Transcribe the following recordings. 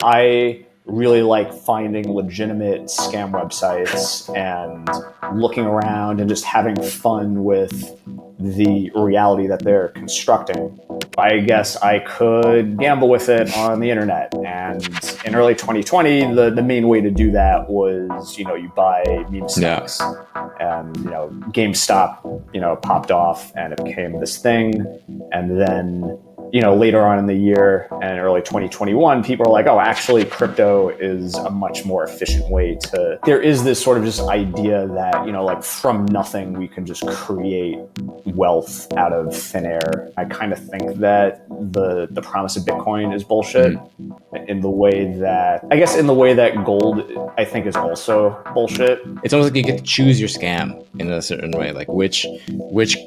I really like finding legitimate scam websites and looking around and just having fun with the reality that they're constructing. I guess I could gamble with it on the internet. And in early 2020, the main way to do that was, you buy meme stocks. And, GameStop, popped off and it became this thing. And then later on in the year and early 2021, people are like, oh, actually, crypto is a much more efficient way to. There is this sort of just idea that, like from nothing, we can just create wealth out of thin air. I kind of think that the promise of Bitcoin is bullshit in the way that gold, I think, is also bullshit. It's almost like you get to choose your scam in a certain way. Like which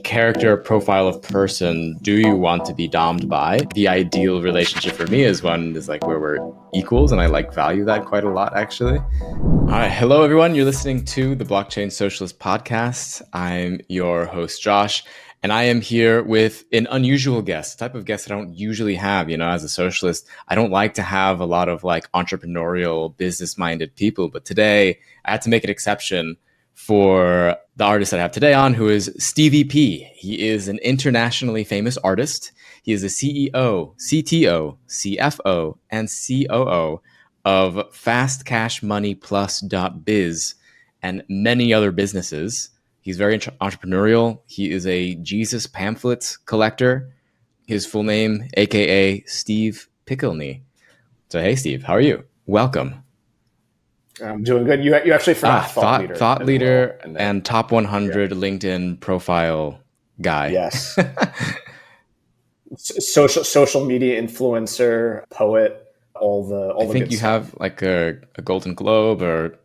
character profile of person do you want to be domed by? The ideal relationship for me is one is like where we're equals, and I value that quite a lot, actually. All right. Hello, everyone. You're listening to the Blockchain Socialist Podcast. I'm your host, Josh, and I am here with an unusual guest, the type of guest I don't usually have. As a socialist, I don't like to have a lot of entrepreneurial, business-minded people. But today, I had to make an exception for the artist that I have today on, who is Stevie P. He is an internationally famous artist. He is the CEO, CTO, CFO, and COO of FastCashMoneyPlus.biz and many other businesses. He's very entrepreneurial. He is a Jesus pamphlets collector. His full name, aka Steve Pickleney. So hey, Steve, how are you? Welcome. I'm doing good. You actually forgot thought leader and top 100 LinkedIn profile guy. Yes. social media influencer, poet, all the. I think you have a Golden Globe or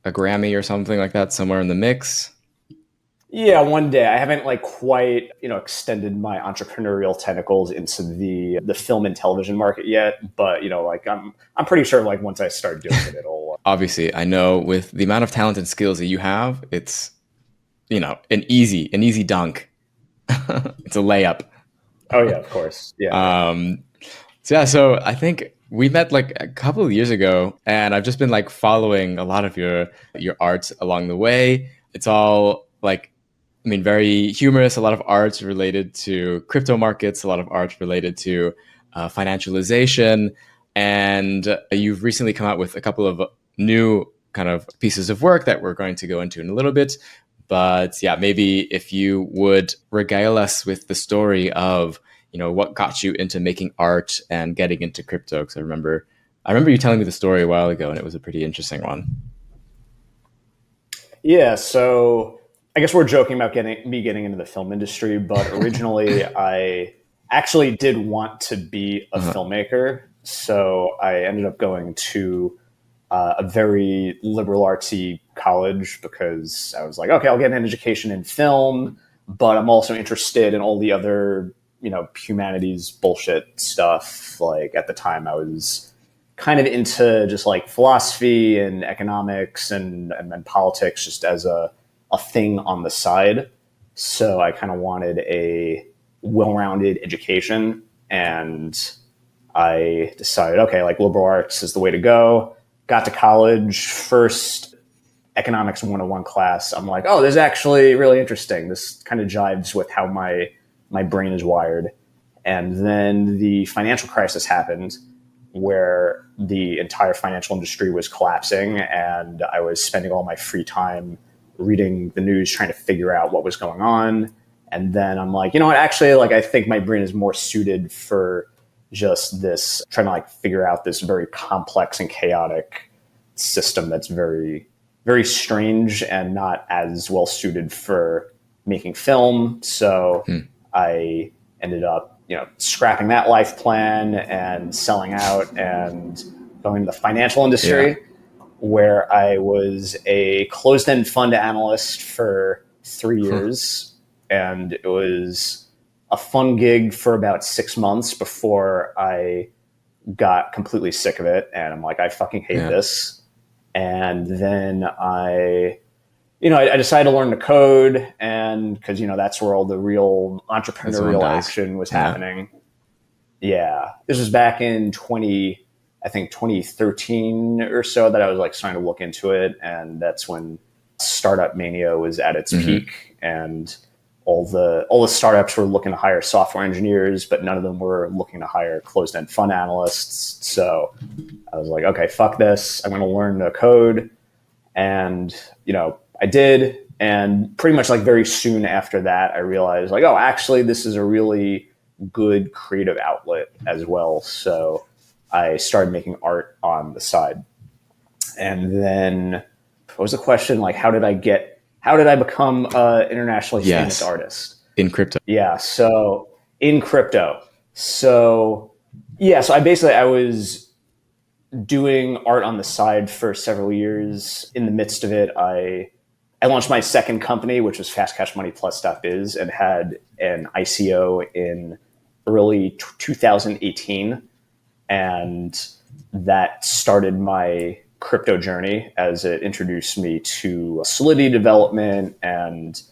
a Grammy or something like that somewhere in the mix. Yeah, one day. I haven't quite extended my entrepreneurial tentacles into the film and television market yet, but I'm pretty sure once I start doing it, it'll. Obviously, I know with the amount of talent and skills that you have, it's an easy dunk. It's a layup. Oh yeah, of course. Yeah. So I think we met a couple of years ago, and I've just been following a lot of your art along the way. It's all very humorous, a lot of arts related to crypto markets, a lot of art related to financialization. And you've recently come out with a couple of new kind of pieces of work that we're going to go into in a little bit. But yeah, maybe if you would regale us with the story of, what got you into making art and getting into crypto. Because I remember you telling me the story a while ago, and it was a pretty interesting one. Yeah, so I guess we're joking about getting into the film industry, but originally I actually did want to be a filmmaker. So I ended up going to a very liberal artsy college because I was like, okay, I'll get an education in film, but I'm also interested in all the other, humanities bullshit stuff. At the time I was kind of into just philosophy and economics and politics just as a thing on the side. So I kind of wanted a well-rounded education, and I decided, okay, liberal arts is the way to go. Got to college, first economics 101 class. I'm like, oh, this is actually really interesting. This kind of jives with how my brain is wired. And then the financial crisis happened, where the entire financial industry was collapsing, and I was spending all my free time reading the news, trying to figure out what was going on. And then I'm like, you know what, actually, I think my brain is more suited for just this, trying to figure out this very complex and chaotic system that's very, very strange and not as well suited for making film. So I ended up, scrapping that life plan and selling out and going to the financial industry, where I was a closed-end fund analyst for 3 years. And it was a fun gig for about 6 months before I got completely sick of it. And I'm like, I fucking hate this. And then I decided to learn to code, and because, that's where all the real entrepreneurial action was happening. Yeah. This was back in I think 2013 or so that I was like starting to look into it. And that's when startup mania was at its peak, and all the startups were looking to hire software engineers, but none of them were looking to hire closed-end fund analysts. So I was like, okay, fuck this. I'm going to learn to code. And, I did. And pretty much like very soon after that, I realized like, oh, actually, this is a really good creative outlet as well. So I started making art on the side. And then what was the question? Like, how did I become an internationally famous artist? In crypto. Yeah. So in crypto. So yeah. So I was doing art on the side for several years. In the midst of it, I launched my second company, which was FastCashMoneyPlus.biz, and had an ICO in early 2018. And that started my crypto journey, as it introduced me to Solidity development and,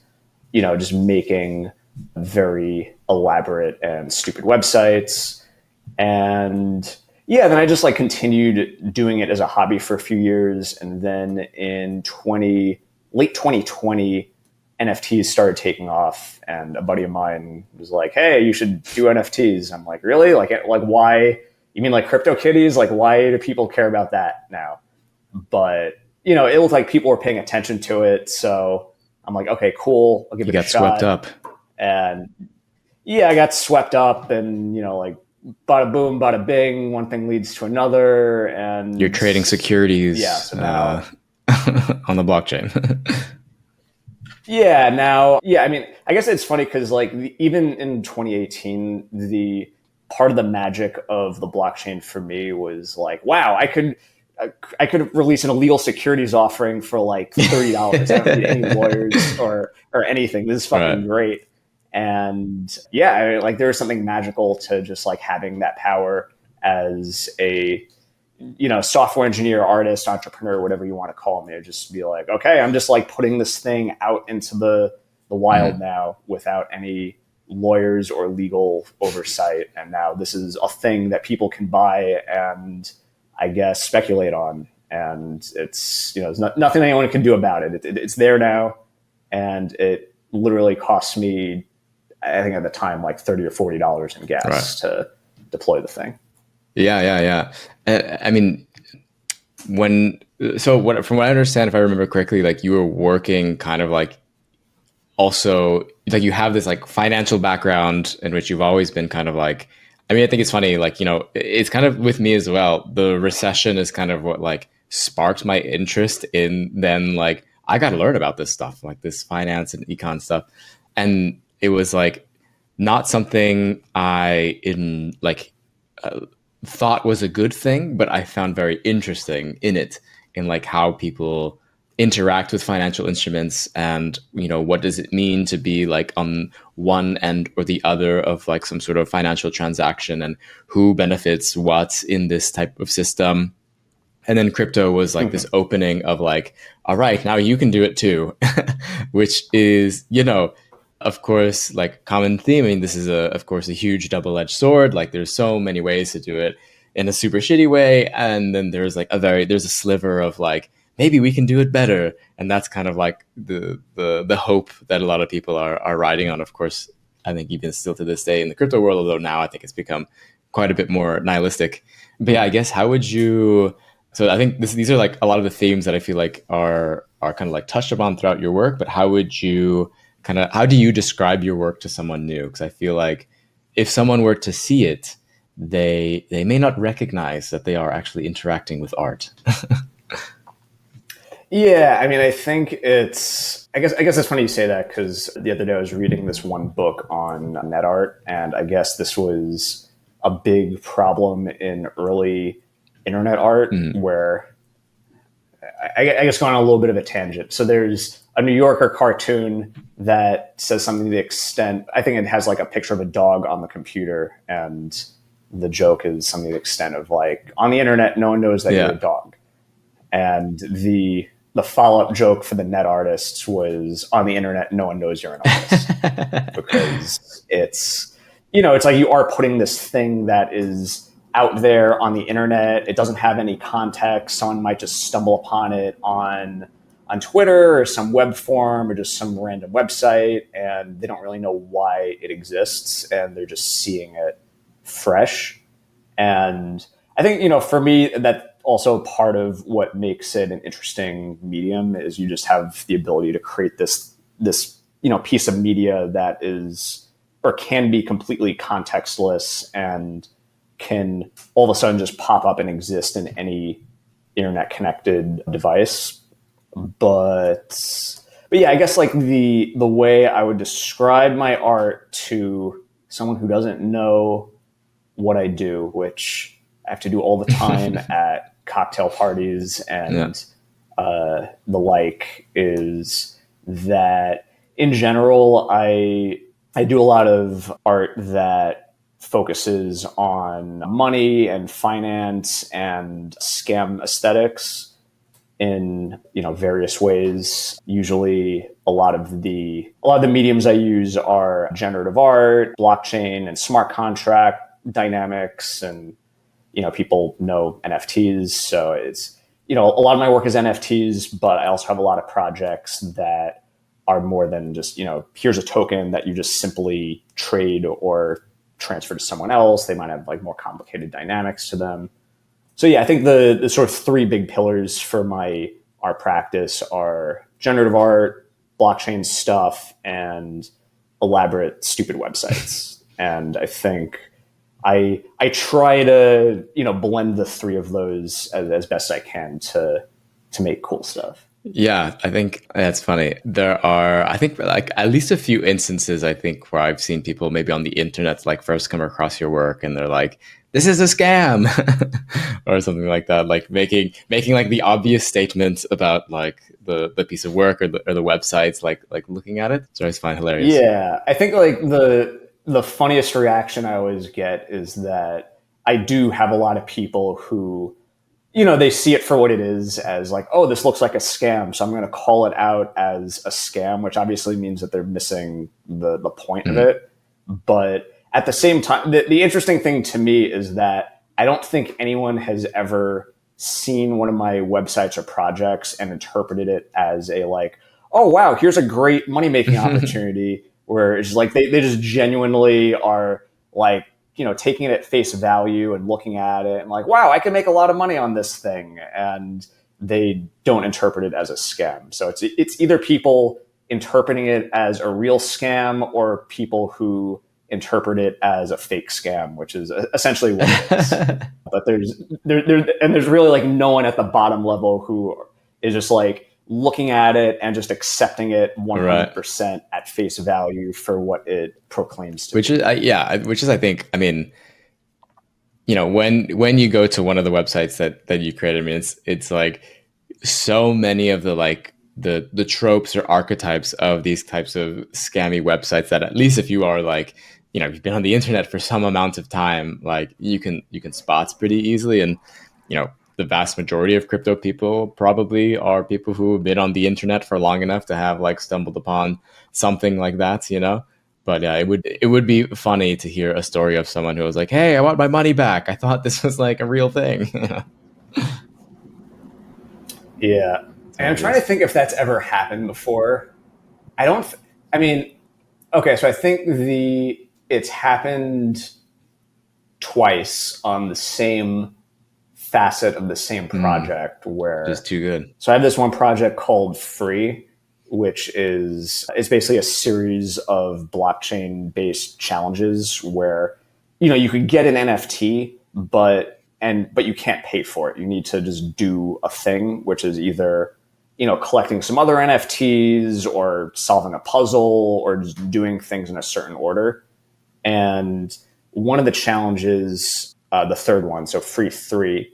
just making very elaborate and stupid websites. And yeah, then I just like continued doing it as a hobby for a few years. And then in late 2020, NFTs started taking off, and a buddy of mine was like, "Hey, you should do NFTs." I'm like, "Really? Like why? You mean like crypto kitties? Like, why do people care about that now?" But it looked like people were paying attention to it, so I'm like, "Okay, cool. I'll give it a shot." You got swept up, and yeah, I got swept up, and like, bada boom, bada bing. One thing leads to another, and you're trading securities. Yeah, so now, on the blockchain. Yeah, I mean, I guess it's funny because like even in 2018, the part of the magic of the blockchain for me was like, wow, I could release an illegal securities offering for like $30. I don't need any lawyers or anything. This is fucking great. And yeah, I mean, like there was something magical to just like having that power as a software engineer, artist, entrepreneur, whatever you want to call me. Just be like, okay, I'm just like putting this thing out into the wild now without any lawyers or legal oversight. And now this is a thing that people can buy and I guess speculate on. And it's, there's nothing anyone can do about it. It's there now. And it literally costs me, I think at the time, like $30 or $40 in gas to deploy the thing. Yeah. I mean, from what I understand, if I remember correctly, like you were working kind of like also like you have this like financial background in which you've always been kind of like, I mean, I think it's funny, like, it's kind of with me as well. The recession is kind of what like sparked my interest in then like, I got to learn about this stuff, like this finance and econ stuff. And it was like not something thought was a good thing, but I found very interesting in it, in like how people interact with financial instruments and, what does it mean to be like on one end or the other of like some sort of financial transaction and who benefits what in this type of system. And then crypto was like this opening of like, all right, now you can do it too, which is, of course, like common theme. I mean, this is of course a huge double-edged sword. Like there's so many ways to do it in a super shitty way. And then there's like there's a sliver of like, maybe we can do it better. And that's kind of like the hope that a lot of people are riding on. Of course, I think even still to this day in the crypto world, although now I think it's become quite a bit more nihilistic. But yeah, I guess how would you, so I think these are like a lot of the themes that I feel like are kind of like touched upon throughout your work, but how do you describe your work to someone new? Because I feel like if someone were to see it, they may not recognize that they are actually interacting with art. Yeah, I mean, I think I guess it's funny you say that because the other day I was reading this one book on net art, and I guess this was a big problem in early internet art where I guess going on a little bit of a tangent. So there's a New Yorker cartoon that says something to the extent, I think it has like a picture of a dog on the computer, and the joke is something to the extent of like, on the internet, no one knows that you're a dog. And the follow-up joke for the net artists was, on the internet, no one knows you're an artist. Because it's like you are putting this thing that is out there on the internet. It doesn't have any context. Someone might just stumble upon it on Twitter or some web form or just some random website, and they don't really know why it exists, and they're just seeing it fresh. And I think, for me, that's also part of what makes it an interesting medium is you just have the ability to create this piece of media that is or can be completely contextless and can all of a sudden just pop up and exist in any internet connected device. But yeah, I guess like the way I would describe my art to someone who doesn't know what I do, which I have to do all the time at cocktail parties and the like, is that in general, I do a lot of art that focuses on money and finance and scam aesthetics in various ways. Usually a lot of the mediums I use are generative art, blockchain, and smart contract dynamics. And people know NFTs, so it's a lot of my work is NFTs, but I also have a lot of projects that are more than just here's a token that you just simply trade or transfer to someone else. They might have like more complicated dynamics to them. So yeah, I think the sort of three big pillars for my art practice are generative art, blockchain stuff, and elaborate stupid websites. And I think I try to blend the three of those as best I can to make cool stuff. Yeah, I think that's funny. There are, I think, like at least a few instances, I think, where I've seen people maybe on the internet like first come across your work and they're like, "This is a scam," or something like that, like making like the obvious statements about like the piece of work or the websites, like looking at it. So I just find hilarious. Yeah, I think like the funniest reaction I always get is that I do have a lot of people who they see it for what it is, as like, oh, this looks like a scam, so I'm going to call it out as a scam, which obviously means that they're missing the point of it. But at the same time, the interesting thing to me is that I don't think anyone has ever seen one of my websites or projects and interpreted it as a like, oh, wow, here's a great money-making opportunity, where it's like they just genuinely are like, taking it at face value and looking at it and like, wow, I can make a lot of money on this thing. And they don't interpret it as a scam. So it's either people interpreting it as a real scam or people who interpret it as a fake scam, which is essentially what it is. But there's really like no one at the bottom level who is just like looking at it and just accepting it 100% at face value for what it proclaims to be. Which is, I think, I mean, when you go to one of the websites that you created, I mean, it's like so many of the like the tropes or archetypes of these types of scammy websites that at least if you are like, you've been on the internet for some amount of time, like you can spot pretty easily. And, the vast majority of crypto people probably are people who have been on the internet for long enough to have like stumbled upon something like that, But yeah, it would be funny to hear a story of someone who was like, "Hey, I want my money back. I thought this was like a real thing." Yeah. And I'm trying to think if that's ever happened before. I mean, okay, so I think it's happened twice on the same facet of the same project where just too good. So I have this one project called Free, which it's basically a series of blockchain based challenges where you could get an NFT but you can't pay for it. You need to just do a thing, which is either collecting some other NFTs or solving a puzzle or just doing things in a certain order. And one of the challenges, the third one, so Free 3,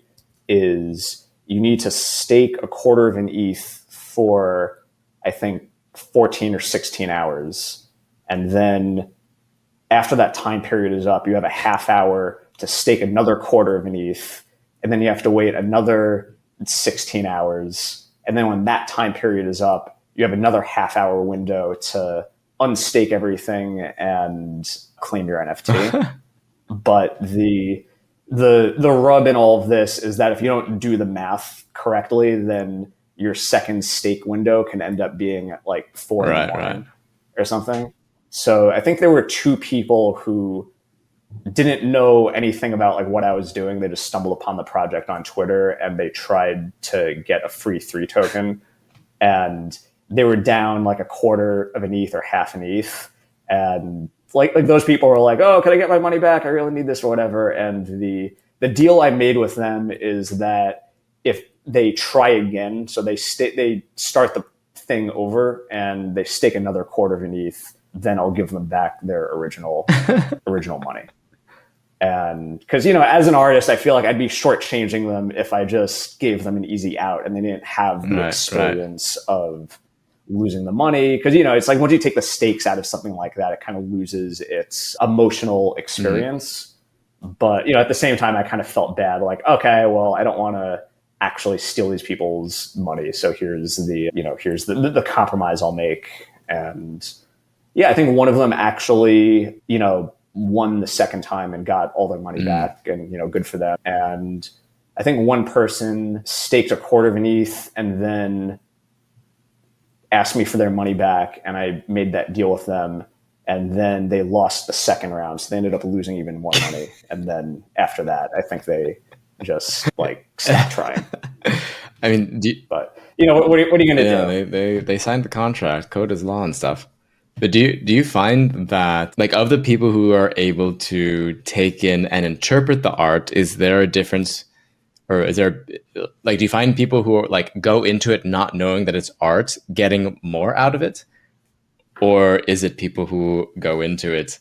is you need to stake a quarter of an ETH for, I think, 14 or 16 hours. And then after that time period is up, you have a half hour to stake another quarter of an ETH. And then you have to wait another 16 hours. And then when that time period is up, you have another half hour window to unstake everything and claim your NFT. But the rub in all of this is that if you don't do the math correctly, then your second stake window can end up being at like 4 in the morning or something. So I think there were two people who didn't know anything about like what I was doing. They just stumbled upon the project on Twitter and they tried to get a free 3 token, and they were down like a quarter of an ETH or half an ETH. And like those people were like, "Oh, can I get my money back? I really need this," or whatever. And the deal I made with them is that if they try again, so they start the thing over and they stake another quarter of an ETH, then I'll give them back their original money. And because, as an artist, I feel like I'd be shortchanging them if I just gave them an easy out and they didn't have the experience of losing the money. Because, it's like once you take the stakes out of something like that, it kind of loses its emotional experience. But, at the same time, I kind of felt bad. Like, okay, well, I don't want to actually steal these people's money. So here's the compromise I'll make. And yeah, I think one of them actually, won the second time and got all their money back, and good for them. And I think one person staked a quarter of an ETH and then asked me for their money back, and I made that deal with them, and then they lost the second round, so they ended up losing even more money. And then after that, I think they just like stopped trying. I mean, but what are you going to do? They signed the contract, code is law and stuff. But do you find that, like, of the people who are able to take in and interpret the art, is there a difference, or is there, like, do you find people who are, like, go into it not knowing that it's art getting more out of it, or is it people who go into it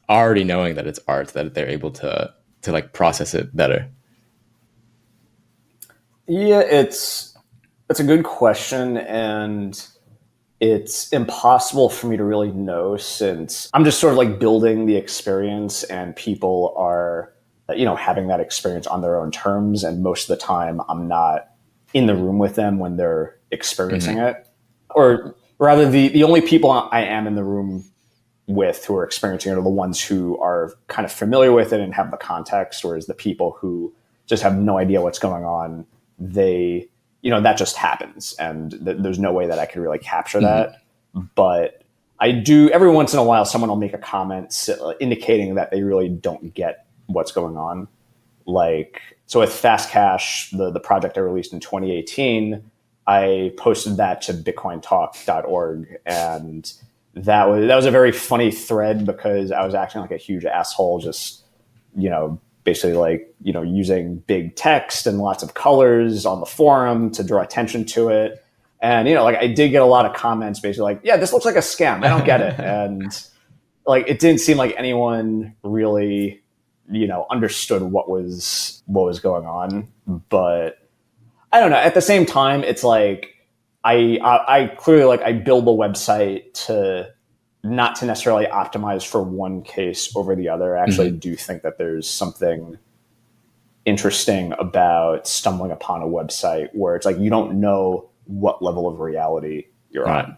already knowing that it's art that they're able to like process it better? Yeah, it's a good question, and it's impossible for me to really know, since I'm just sort of like building the experience and people are, having that experience on their own terms. And most of the time I'm not in the room with them when they're experiencing it. Or rather, the only people I am in the room with who are experiencing it are the ones who are kind of familiar with it and have the context, whereas the people who just have no idea what's going on, they, that just happens, and there's no way that I could really capture that. But I do, every once in a while, someone will make a comment indicating that they really don't get what's going on. Like, so with Fast Cash, the project I released in 2018, I posted that to bitcointalk.org, and that was a very funny thread because I was acting like a huge asshole, just, basically like, using big text and lots of colors on the forum to draw attention to it. And, like I did get a lot of comments basically like, yeah, this looks like a scam. I don't get it. And like, it didn't seem like anyone really, understood what was going on. But I don't know. At the same time, it's like, I clearly, like, I build a website not to necessarily optimize for one case over the other. I actually do think that there's something interesting about stumbling upon a website where it's like you don't know what level of reality you're on.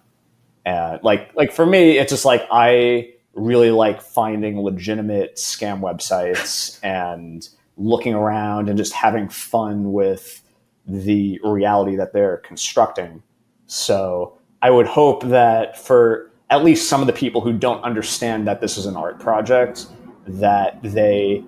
And like for me, it's just like I really like finding legitimate scam websites and looking around and just having fun with the reality that they're constructing. So I would hope that for at least some of the people who don't understand that this is an art project, that they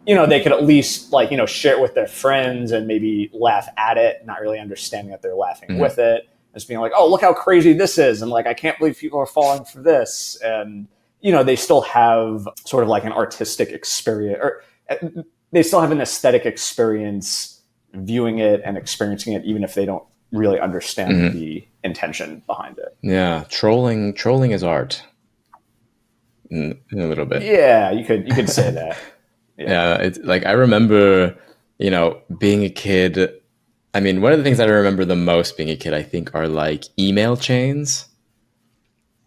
could at least share it with their friends and maybe laugh at it, not really understanding that they're laughing with it, just being like, oh, look how crazy this is. And like, I can't believe people are falling for this. And, they still have sort of like an artistic experience, or they still have an aesthetic experience viewing it and experiencing it, even if they don't really understand the intention behind it. Yeah, trolling is art in a little bit. Yeah, you could say that. Yeah, it's like I remember, being a kid. I mean, one of the things that I remember the most being a kid, I think, are like email chains.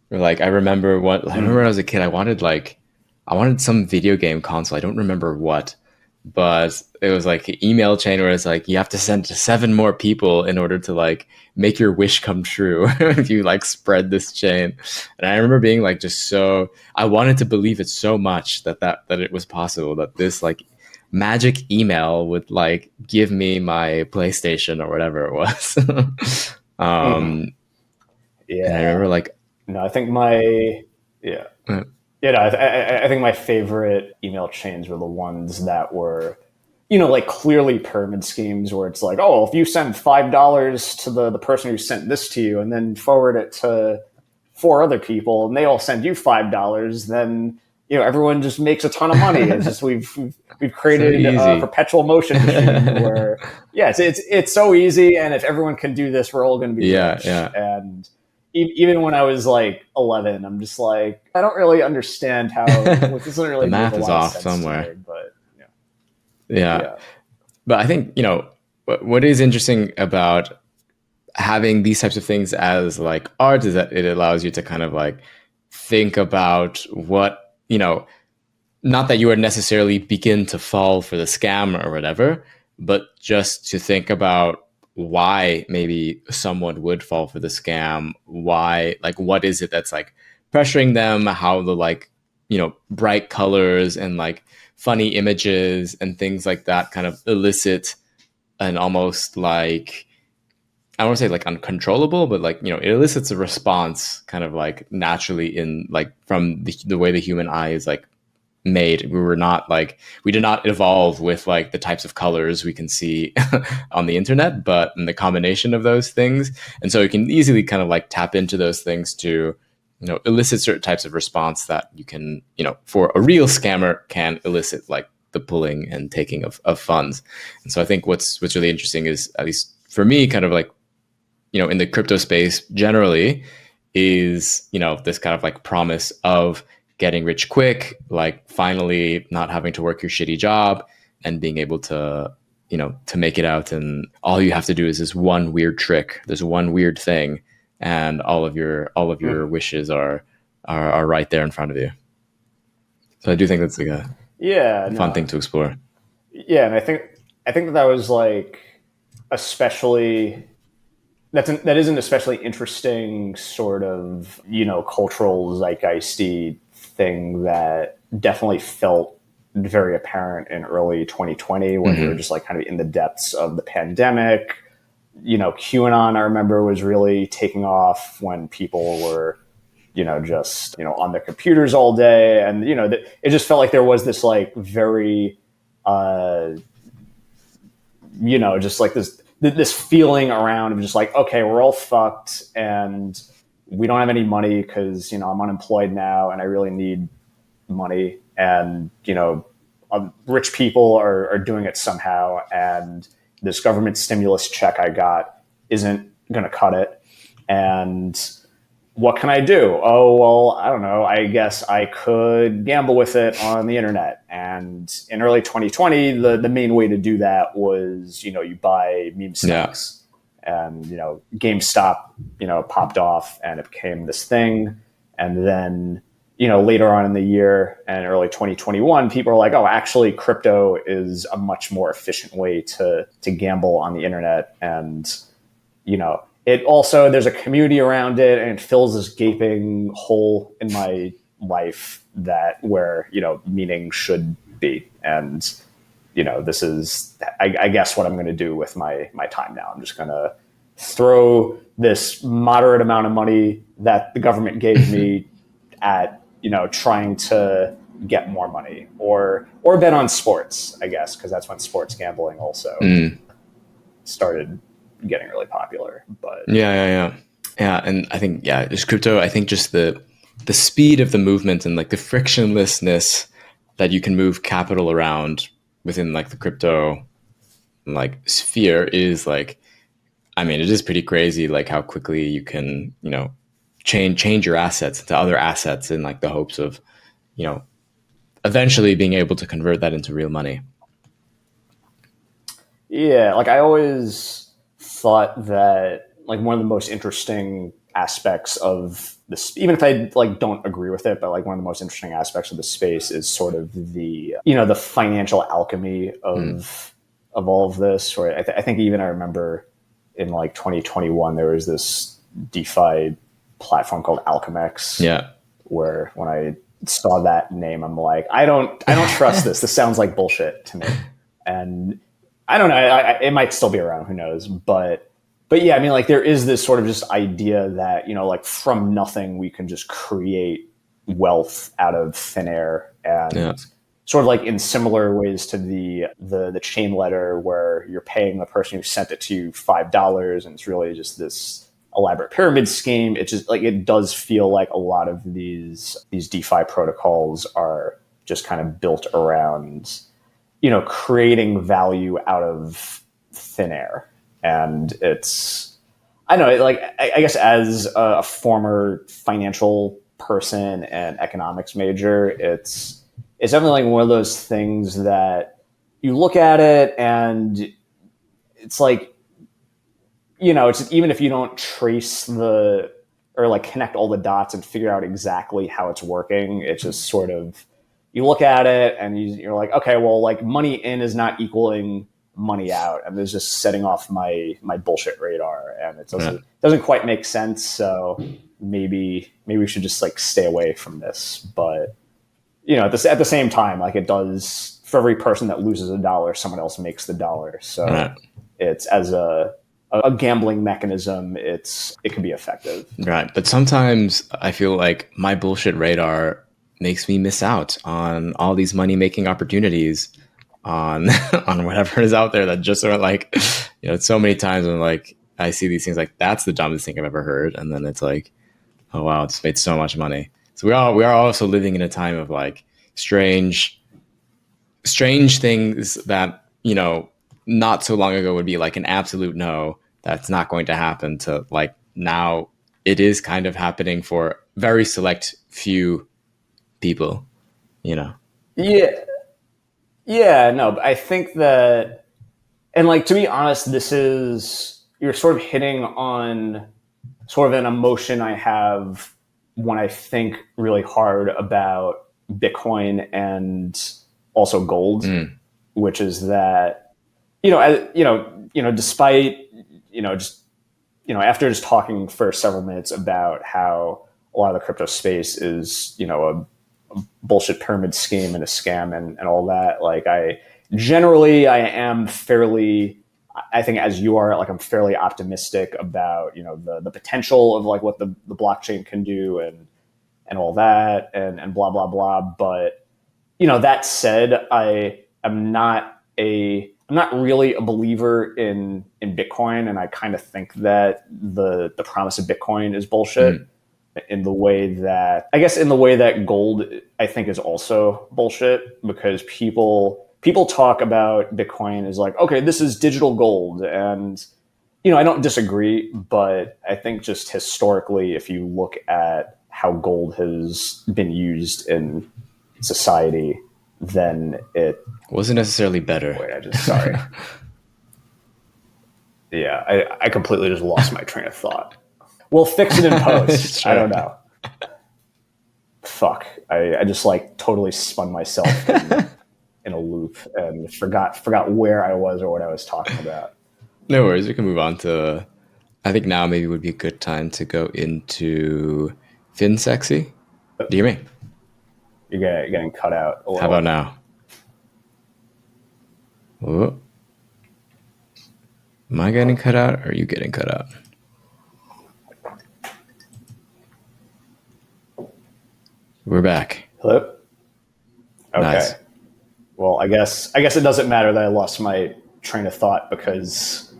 Or like I remember when I was a kid, I wanted some video game console. I don't remember what, but it was like an email chain where it's like you have to send to 7 more people in order to like make your wish come true if you like spread this chain. And I remember being like just so, I wanted to believe it so much that it was possible, that this like magic email would like give me my PlayStation or whatever it was. Mhm. um, and I Yeah. remember like, No, I think my yeah. uh, Yeah, no, I think my favorite email chains were the ones that were, like clearly pyramid schemes where it's like, oh, if you send $5 to the person who sent this to you and then forward it to four other people and they all send you $5, then everyone just makes a ton of money. It's just we've so created a easy. perpetual motion machine where it's so easy, and if everyone can do this, we're all going to be Yeah, rich. yeah. And even when I was like 11, I'm just like, I don't really understand how, like, this doesn't The really make a math is lot of off sense to somewhere. me. But Yeah. yeah. But I think, what is interesting about having these types of things as like art is that it allows you to kind of like think about what, not that you would necessarily begin to fall for the scam or whatever, but just to think about why maybe someone would fall for the scam, why, like, what is it that's like pressuring them, how the like, bright colors and like funny images and things like that kind of elicit an almost like, I don't want to say like uncontrollable, but like, it elicits a response kind of like naturally in like from the way the human eye is like made. We did not evolve with like the types of colors we can see on the internet, but in the combination of those things. And so you can easily kind of like tap into those things to, elicit certain types of response that you can, for a real scammer can elicit like the pulling and taking of funds. And so I think what's really interesting is, at least for me, kind of like, in the crypto space generally, is, this kind of like promise of getting rich quick, like finally not having to work your shitty job and being able to, to make it out. And all you have to do is this one weird trick. There's one weird thing, and all of your Mhm. wishes are right there in front of you. So I do think that's like a Yeah, fun no. thing to explore. Yeah, and I think that was like, especially, that is an especially interesting sort of, cultural zeitgeisty thing that definitely felt very apparent in early 2020 when we were Mm-hmm. just like kind of in the depths of the pandemic. QAnon, I remember, was really taking off when people were, just, on their computers all day. And, it just felt like there was this like very, uh, just like this feeling around of just like, okay, we're all fucked and we don't have any money because, I'm unemployed now and I really need money. And, rich people are doing it somehow. And this government stimulus check I got isn't going to cut it. And what can I do? Oh, well, I don't know. I guess I could gamble with it on the internet. And in early 2020, the main way to do that was, you buy meme Yeah. stocks. And, GameStop, popped off and it became this thing. And then, later on in the year and early 2021, people are like, oh, actually, crypto is a much more efficient way to gamble on the internet. And, it also, there's a community around it and it fills this gaping hole in my life that where, meaning should be. And, this is, I guess, what I'm going to do with my time now. I'm just going to throw this moderate amount of money that the government gave me at, trying to get more money, or bet on sports, I guess, because that's when sports gambling also Mm. started getting really popular. But Yeah. And I think, just crypto, I think just the speed of the movement and like the frictionlessness that you can move capital around within like the crypto like sphere is like, I mean, it is pretty crazy like how quickly you can, change your assets into other assets in like the hopes of, you know, eventually being able to convert that into real money. yeah, like I always thought that like one of the most interesting aspects of this, even if I like don't agree with it, but like one of the most interesting aspects of the space is sort of the the financial alchemy Mm. of all of this. Or I think even I remember in like 2021 there was this DeFi platform called Alchemex Yeah. where when I saw that name, I'm like, I don't trust this. This sounds like bullshit to me. And I don't know. It might still be around. Who knows? But yeah, I mean, like there is this sort of just idea that, like from nothing we can just create wealth out of thin air, and Yeah. sort of like in similar ways to the chain letter where you're paying the person who sent it to you $5, and it's really just this elaborate pyramid scheme. It just like it does feel like a lot of these DeFi protocols are just kind of built around creating value out of thin air. And it's, I don't know, like, I guess as a former financial person and economics major, it's definitely like one of those things that you look at it and it's like, it's even if you don't trace or like connect all the dots and figure out exactly how it's working, it's just sort of, you look at it and you're like, okay, well, like money in is not equaling money out, and there's just setting off my bullshit radar, and it doesn't quite make sense. So maybe we should just like stay away from this. But at the same time, like it does, for every person that loses $1, someone else makes the dollar. So it's as a gambling mechanism, it can be effective. Right. But sometimes I feel like my bullshit radar makes me miss out on all these money making opportunities on on whatever is out there that just sort of like, so many times when like I see these things like that's the dumbest thing I've ever heard, and then it's like, oh wow, it's made so much money. So we are also living in a time of like strange things that not so long ago would be like an absolute no, that's not going to happen, to like now it is kind of happening for very select few people. Yeah, no, but I think that, and like to be honest, you're sort of hitting on sort of an emotion I have when I think really hard about Bitcoin and also gold, which is that, despite, after just talking for several minutes about how a lot of the crypto space is, a bullshit pyramid scheme and a scam and all that, like I am fairly, I think as you are, like I'm fairly optimistic about the potential of like what the blockchain can do and all that and blah blah blah. But that said, I'm not really a believer in Bitcoin, and I kind of think that the promise of Bitcoin is bullshit. In the way that gold, I think, is also bullshit, because people talk about Bitcoin as like, okay, this is digital gold. And, I don't disagree, but I think just historically, if you look at how gold has been used in society, then it wasn't necessarily better. Wait, sorry. Yeah, I completely just lost my train of thought. We'll fix it in post. I don't know. Fuck. I just like totally spun myself in a loop and forgot where I was or what I was talking about. No worries. We can move on to, I think now maybe would be a good time to go into FinSexy. Do you hear me? You're getting cut out a little. How about now? Oh. Am I getting cut out or are you getting cut out? We're back. Hello? Okay. Nice. Well, I guess it doesn't matter that I lost my train of thought because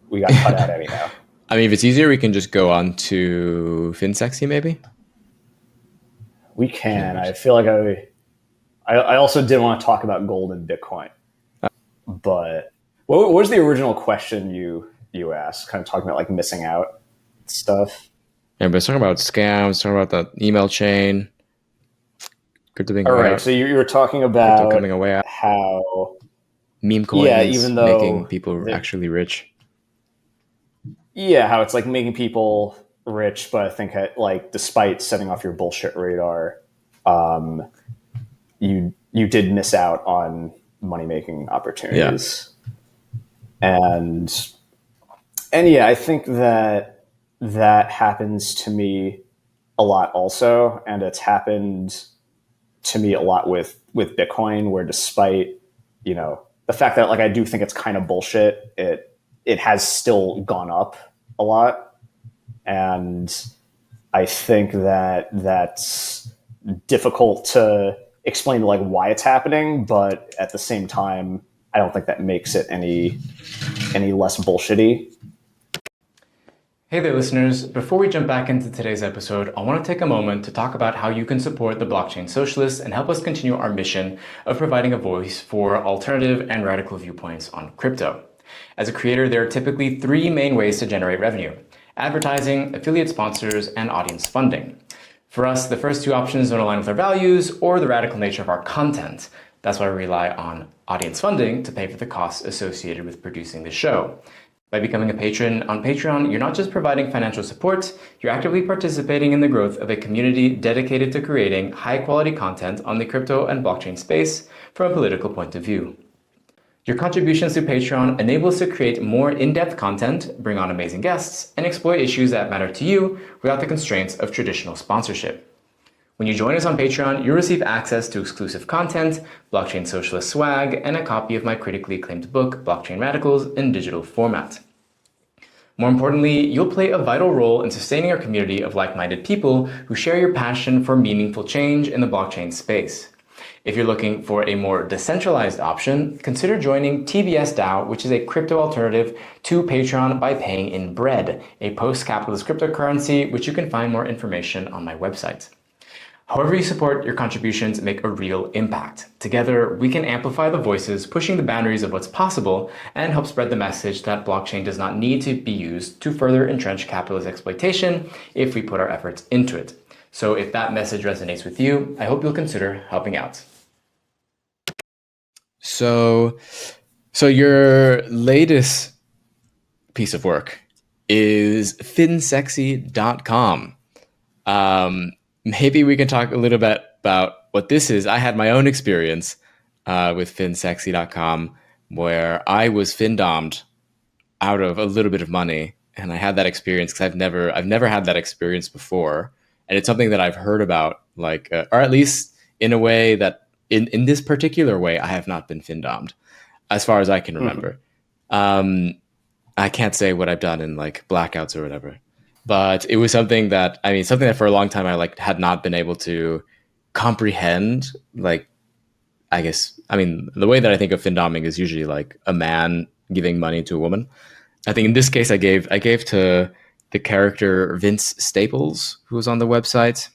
we got cut out anyhow. I mean, if it's easier, we can just go on to FinSexy maybe? We can. I feel like I also did want to talk about gold and Bitcoin. But what was the original question you asked? Kind of talking about like missing out stuff. Yeah, but it's talking about scams, talking about the email chain. Crypto being all right, out. So you were talking about crypto coming away out. How meme coins, yeah, even though making people actually rich. Yeah, how it's like making people rich, but I think like despite setting off your bullshit radar, you did miss out on money making opportunities. Yeah. And yeah, I think that happens to me a lot also, and it's happened to me a lot with Bitcoin, where despite, the fact that like I do think it's kind of bullshit, it has still gone up a lot. And I think that that's difficult to explain like why it's happening, but at the same time, I don't think that makes it any less bullshitty. Hey there, listeners. Before we jump back into today's episode, I want to take a moment to talk about how you can support the blockchain socialists and help us continue our mission of providing a voice for alternative and radical viewpoints on crypto. As a creator, there are typically three main ways to generate revenue: advertising, affiliate sponsors, and audience funding. For us, the first two options don't align with our values or the radical nature of our content. That's why we rely on audience funding to pay for the costs associated with producing the show. By becoming a patron on Patreon, you're not just providing financial support, you're actively participating in the growth of a community dedicated to creating high-quality content on the crypto and blockchain space from a political point of view. Your contributions to Patreon enable us to create more in-depth content, bring on amazing guests, and explore issues that matter to you without the constraints of traditional sponsorship. When you join us on Patreon, you'll receive access to exclusive content, blockchain socialist swag, and a copy of my critically acclaimed book, Blockchain Radicals, in digital format. More importantly, you'll play a vital role in sustaining our community of like-minded people who share your passion for meaningful change in the blockchain space. If you're looking for a more decentralized option, consider joining TBS DAO, which is a crypto alternative to Patreon, by paying in bread, a post-capitalist cryptocurrency, which you can find more information on my website. However you support, your contributions make a real impact. Together, we can amplify the voices pushing the boundaries of what's possible and help spread the message that blockchain does not need to be used to further entrench capitalist exploitation if we put our efforts into it. So if that message resonates with you, I hope you'll consider helping out. So your latest piece of work is FinSexy.com. Maybe we can talk a little bit about what this is. I had my own experience with FinSexy.com where I was Findomed out of a little bit of money, and I had that experience because I've never had that experience before, and it's something that I've heard about, like, or at least in a way that in this particular way I have not been Findomed, as far as I can remember. I can't say what I've done in like blackouts or whatever. But it was something that for a long time I like had not been able to comprehend. Like, the way that I think of findoming is usually like a man giving money to a woman. I think in this case I gave to the character Vince Staples, who was on the website.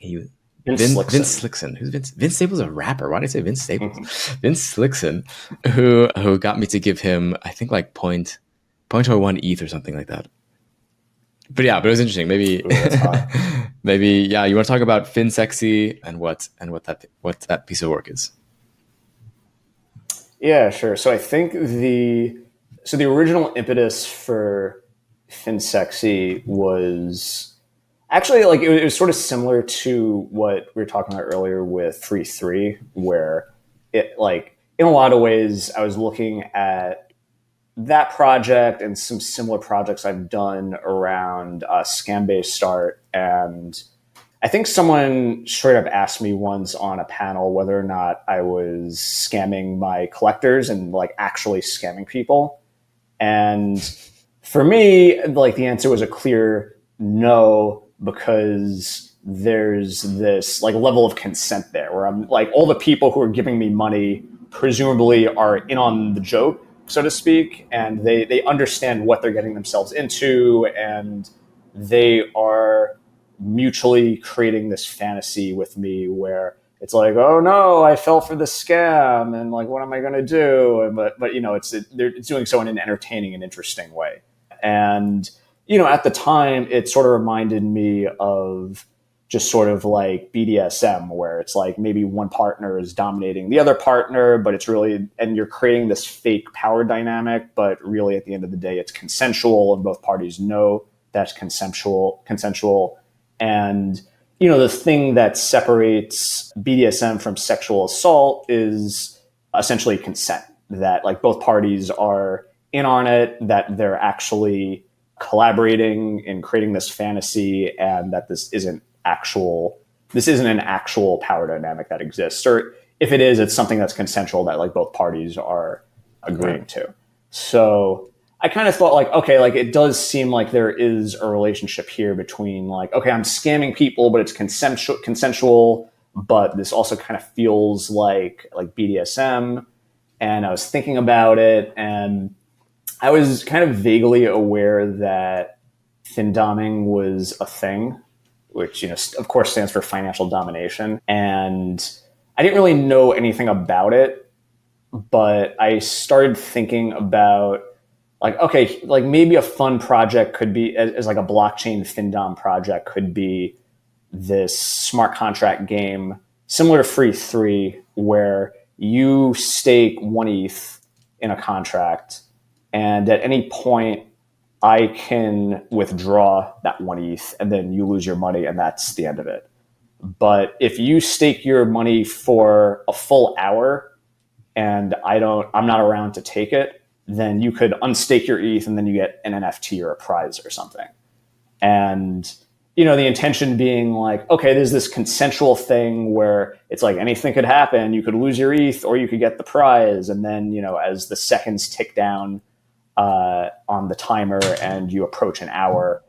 Vince Slickson. Who's Vince? Vince Staples is a rapper. Why did I say Vince Staples? Vince Slickson, who got me to give him, I think, like 0.01 ETH or something like that. But it was interesting. Maybe, you want to talk about FinSexy and what that piece of work is? Yeah, sure. So I think the original impetus for FinSexy was actually like it was sort of similar to what we were talking about earlier with 3.3, where it, like, in a lot of ways I was looking at that project and some similar projects I've done around scam-based art. And I think someone straight up asked me once on a panel whether or not I was scamming my collectors and like actually scamming people. And for me, like, the answer was a clear no, because there's this like level of consent there where I'm like, all the people who are giving me money presumably are in on the joke, so to speak, and they understand what they're getting themselves into, and they are mutually creating this fantasy with me where it's like, oh no, I fell for the scam, and like, what am I going to do? But it's doing so in an entertaining and interesting way. And at the time, it sort of reminded me of just sort of like BDSM, where it's like maybe one partner is dominating the other partner, but it's really, and you're creating this fake power dynamic, but really at the end of the day, it's consensual and both parties know that's consensual. And, the thing that separates BDSM from sexual assault is essentially consent, that like both parties are in on it, that they're actually collaborating in creating this fantasy, and that this isn't actual this isn't an actual power dynamic that exists, or if it is, it's something that's consensual that like both parties are agreeing to. So I kind of thought like, okay, like it does seem like there is a relationship here between like, okay, I'm scamming people, but it's consensual, but this also kind of feels like BDSM. And I was thinking about it, and I was kind of vaguely aware that Findoming was a thing, which, of course stands for financial domination. And I didn't really know anything about it, but I started thinking about like, okay, like maybe a fun project could be as like a blockchain Findom project could be this smart contract game similar to Free 3, where you stake 1 ETH in a contract, and at any point I can withdraw that 1 ETH, and then you lose your money, and that's the end of it. But if you stake your money for a full hour and I'm not around to take it, then you could unstake your ETH and then you get an NFT or a prize or something. And, the intention being like, okay, there's this consensual thing where it's like anything could happen. You could lose your ETH or you could get the prize. And then, as the seconds tick down on the timer and you approach an hour,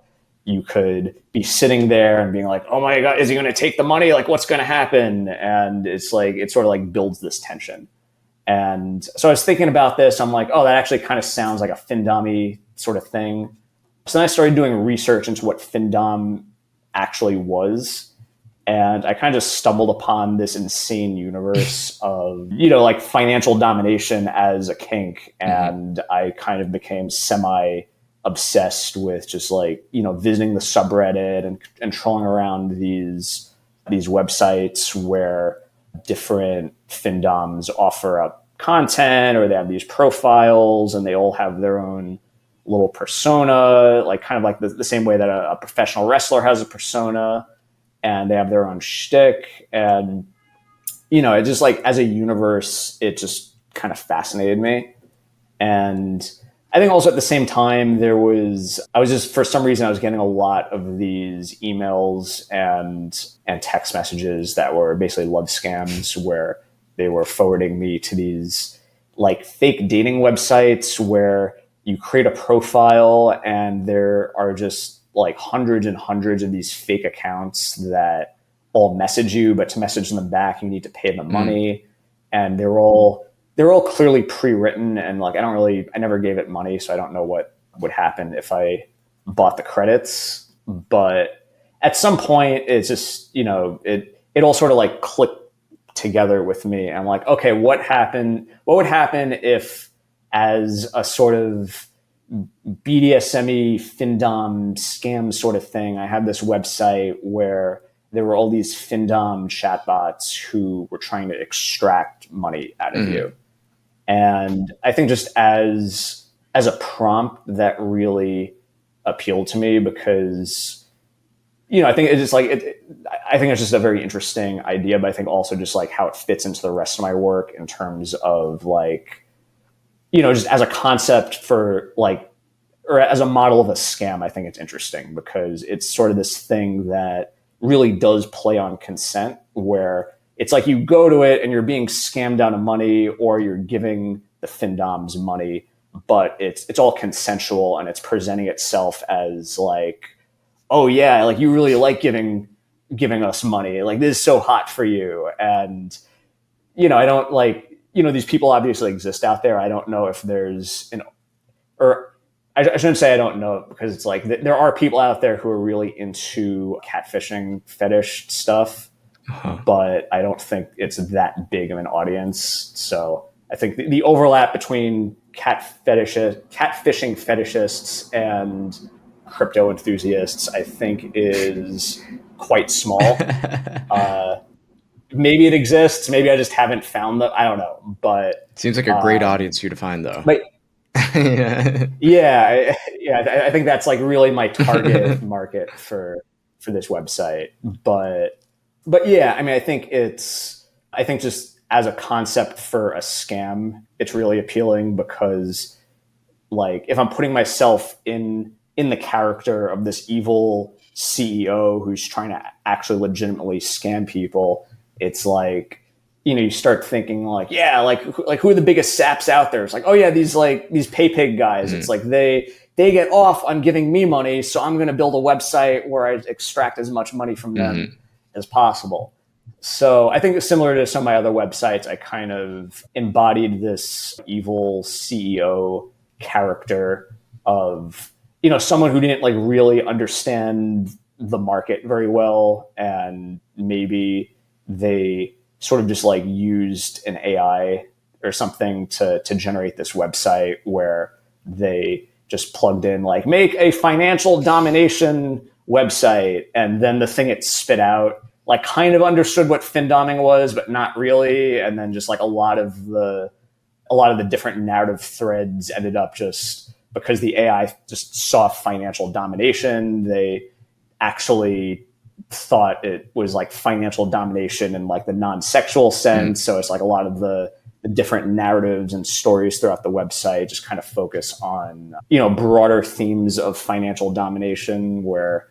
you could be sitting there and being like, oh my God, is he going to take the money? Like, what's going to happen? And it's like, it sort of like builds this tension. And so I was thinking about this. I'm like, oh, that actually kind of sounds like a Findom-y sort of thing. So then I started doing research into what Findom actually was. And I kind of just stumbled upon this insane universe of, like financial domination as a kink. And I kind of became semi-obsessed with just like, visiting the subreddit and trolling around these websites where different Findoms offer up content, or they have these profiles and they all have their own little persona, like kind of like the same way that a professional wrestler has a persona, and they have their own shtick. And, it just like as a universe, it just kind of fascinated me. And I think also at the same time, for some reason, I was getting a lot of these emails and text messages that were basically love scams, where they were forwarding me to these like fake dating websites where you create a profile and there are just like hundreds and hundreds of these fake accounts that all message you, but to message them back, you need to pay them money. And they're all clearly pre-written, and like I never gave it money, so I don't know what would happen if I bought the credits. But at some point, it's just it all sort of like clicked together with me. And I'm like, okay, what would happen if, as a sort of BDSM-y Findom scam sort of thing, I had this website where there were all these Findom chatbots who were trying to extract money out of you. And I think just as a prompt, that really appealed to me because, I think it's just like, I think it's just a very interesting idea, but I think also just like how it fits into the rest of my work in terms of like, just as a concept for like, or as a model of a scam, I think it's interesting because it's sort of this thing that really does play on consent, where it's like you go to it and you're being scammed out of money, or you're giving the Findoms money, but it's all consensual and it's presenting itself as like, oh yeah, like you really like giving us money. Like this is so hot for you. And, I don't like, these people obviously exist out there. I don't know if there's I shouldn't say I don't know, because it's like there are people out there who are really into catfishing fetish stuff, but I don't think it's that big of an audience. So I think the overlap between catfishing fetishists and crypto enthusiasts, I think, is quite small. Maybe it exists. Maybe I just haven't found them. I don't know. But seems like a great audience for you to find, though. But yeah, I think that's like really my target market for this website. But yeah, I mean, I think just as a concept for a scam, it's really appealing because, like, if I'm putting myself in the character of this evil CEO who's trying to actually legitimately scam people, it's like, you start thinking like, yeah, like who are the biggest saps out there? It's like, oh yeah, these pay pig guys. It's like they get off on giving me money, so I'm going to build a website where I extract as much money from them as possible. So I think it's similar to some of my other websites. I kind of embodied this evil CEO character of, someone who didn't like really understand the market very well. And maybe they sort of just like used an AI or something to generate this website where they just plugged in like, make a financial domination website. And then the thing it spit out like kind of understood what findoming was, but not really. And then just like a lot of the different narrative threads ended up just because the AI just saw financial domination. They actually thought it was like financial domination in like the non-sexual sense. So it's like a lot of the different narratives and stories throughout the website just kind of focus on, broader themes of financial domination where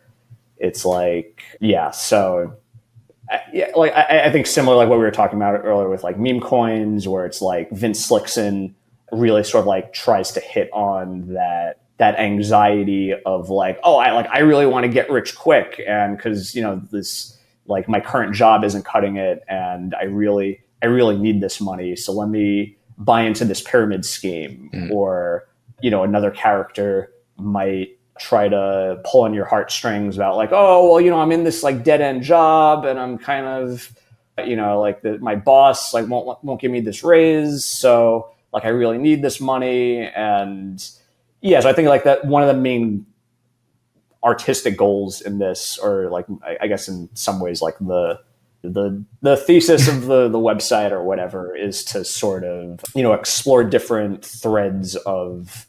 it's like, yeah, so yeah, like I think similar like what we were talking about earlier with like meme coins, where it's like Vince Slickson really sort of like tries to hit on that anxiety of like, oh, I really want to get rich quick, and because this like my current job isn't cutting it, and I really need this money, so let me buy into this pyramid scheme. Or another character might try to pull on your heartstrings about like, oh, well, I'm in this like dead end job, and I'm kind of, like my boss like won't give me this raise, so like I really need this money. And yeah, so I think like that one of the main artistic goals in this, or like I guess in some ways like the thesis of the website or whatever, is to sort of explore different threads of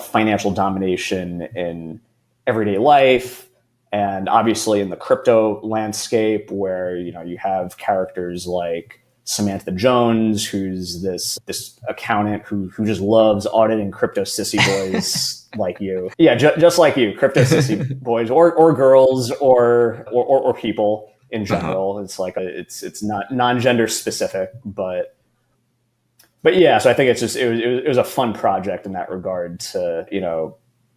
financial domination in everyday life, and obviously in the crypto landscape, where you have characters like Samantha Jones, who's this accountant who just loves auditing crypto sissy boys like you. Yeah, just like you, crypto sissy boys or girls or people in general. It's like it's not non-gender specific, but yeah, so I think it was a fun project in that regard to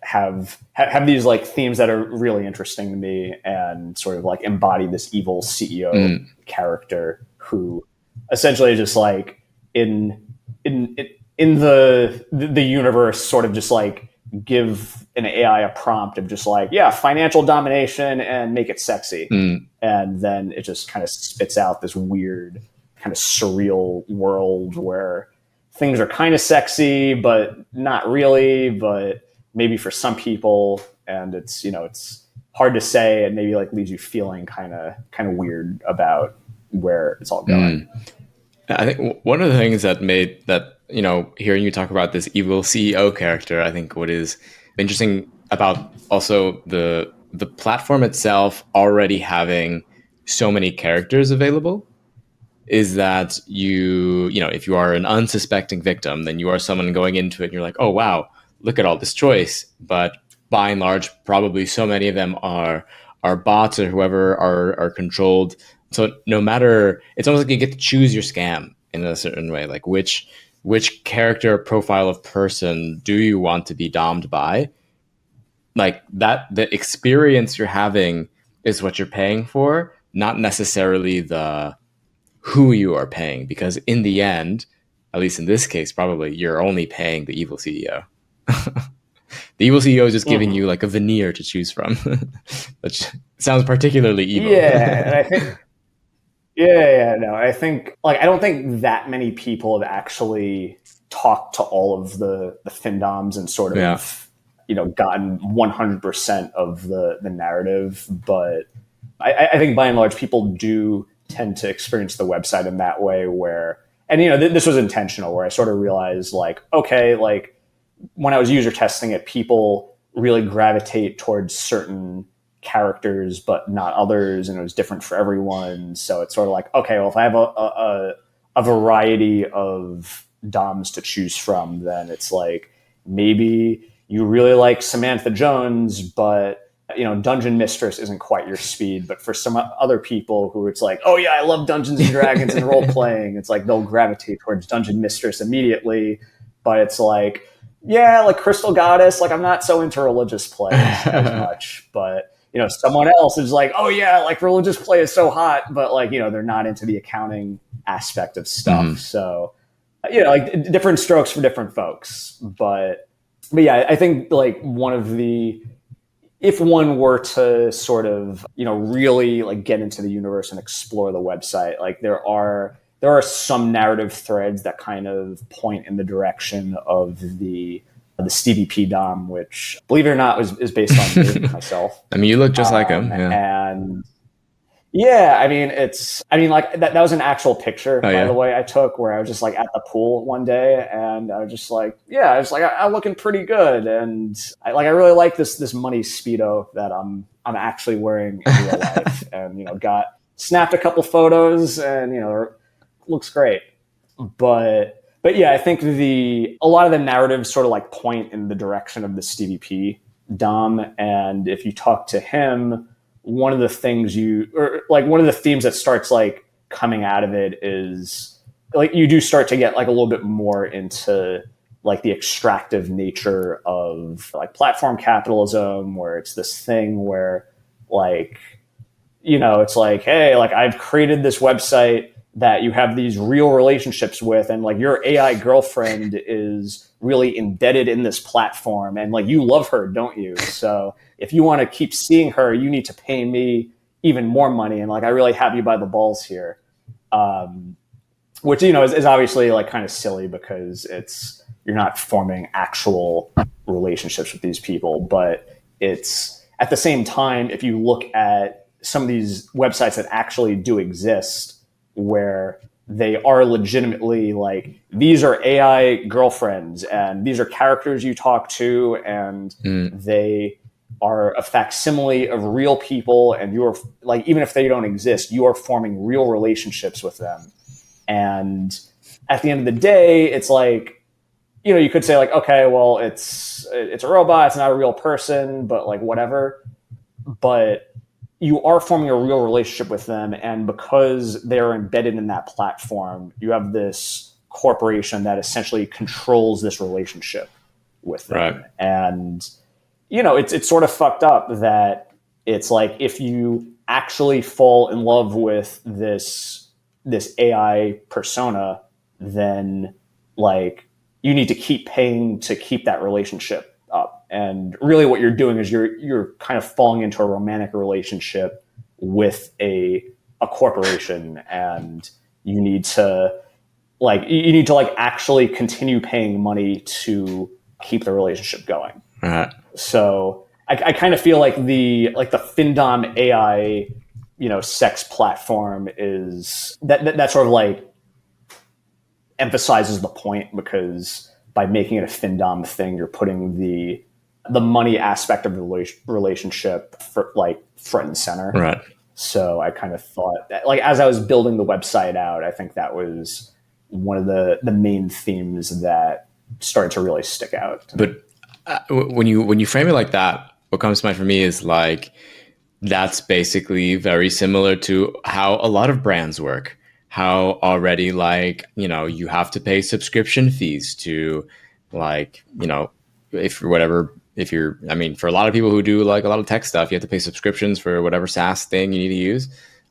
have these like themes that are really interesting to me, and sort of like embody this evil CEO character who essentially just like in the universe sort of just like give an AI a prompt of just like, yeah, financial domination and make it sexy, and then it just kind of spits out this weird kind of surreal world where things are kind of sexy, but not really, but maybe for some people. And it's, it's hard to say, and maybe like leaves you feeling kind of weird about where it's all going. I think one of the things that made that, hearing you talk about this evil CEO character, I think what is interesting about also the platform itself already having so many characters available is that if you are an unsuspecting victim, then you are someone going into it and you're like, oh, wow, look at all this choice. But by and large, probably so many of them are bots or whoever are controlled. So no matter, it's almost like you get to choose your scam in a certain way, like which character profile of person do you want to be domed by? Like that, the experience you're having is what you're paying for, not necessarily who you are paying, because in the end, at least in this case, probably you're only paying the evil CEO. The evil CEO is just giving you like a veneer to choose from, which sounds particularly evil. Yeah, and I think, no, I think like I don't think that many people have actually talked to all of the Findoms and sort of gotten 100% of the narrative, but I think by and large people do tend to experience the website in that way where, and this was intentional, where I sort of realized like, okay, like when I was user testing it, people really gravitate towards certain characters but not others, and it was different for everyone. So it's sort of like, okay, well, if I have a variety of DOMs to choose from, then it's like maybe you really like Samantha Jones, but Dungeon Mistress isn't quite your speed, but for some other people who it's like, oh yeah, I love Dungeons and Dragons and role playing, it's like they'll gravitate towards Dungeon Mistress immediately. But it's like, yeah, like Crystal Goddess, like I'm not so into religious plays as much. But someone else is like, oh yeah, like religious play is so hot, but like they're not into the accounting aspect of stuff. So like different strokes for different folks. But yeah, I think like if one were to sort of, really like get into the universe and explore the website, like there are some narrative threads that kind of point in the direction of the STVP Dom, which, believe it or not, is based on me, myself. I mean, you look just like him. Yeah. And yeah, I mean, like that was an actual picture, by the way, I took where I was just like at the pool one day and I was just like, I'm looking pretty good. And I really like this money Speedo that I'm actually wearing in real life and, snapped a couple photos and, it looks great. But yeah, I think a lot of the narratives sort of like point in the direction of the STVP Dom. And if you talk to him, one of the themes that starts like coming out of it is like you do start to get like a little bit more into like the extractive nature of like platform capitalism, where it's this thing where like, it's like, hey, like I've created this website that you have these real relationships with, and like your AI girlfriend is really embedded in this platform and like you love her, don't you? So if you want to keep seeing her, you need to pay me even more money. And like, I really have you by the balls here. Which, is obviously like kind of silly because you're not forming actual relationships with these people. But it's at the same time, if you look at some of these websites that actually do exist, where they are legitimately like, these are AI girlfriends and these are characters you talk to and they are a facsimile of real people, and you're like, even if they don't exist, you are forming real relationships with them. And at the end of the day, it's like, you could say like, okay, well, it's a robot, it's not a real person, but like whatever. But you are forming a real relationship with them, and because they're embedded in that platform, you have this corporation that essentially controls this relationship with them. Right. And it's sort of fucked up that it's like, if you actually fall in love with this AI persona, then like you need to keep paying to keep that relationship up. And really what you're doing is you're kind of falling into a romantic relationship with a corporation, and you need to actually continue paying money to keep the relationship going. Right. So I kind of feel like the Findom AI, sex platform is that sort of like emphasizes the point, because by making it a Findom thing, you're putting the money aspect of the relationship for like front and center. Right. So I kind of thought that, like, as I was building the website out, I think that was one of the main themes that started to really stick out. But when you frame it like that, what comes to mind for me is like, that's basically very similar to how a lot of brands work. How already, like, you have to pay subscription fees to, like, for a lot of people who do like a lot of tech stuff, you have to pay subscriptions for whatever SaaS thing you need to use.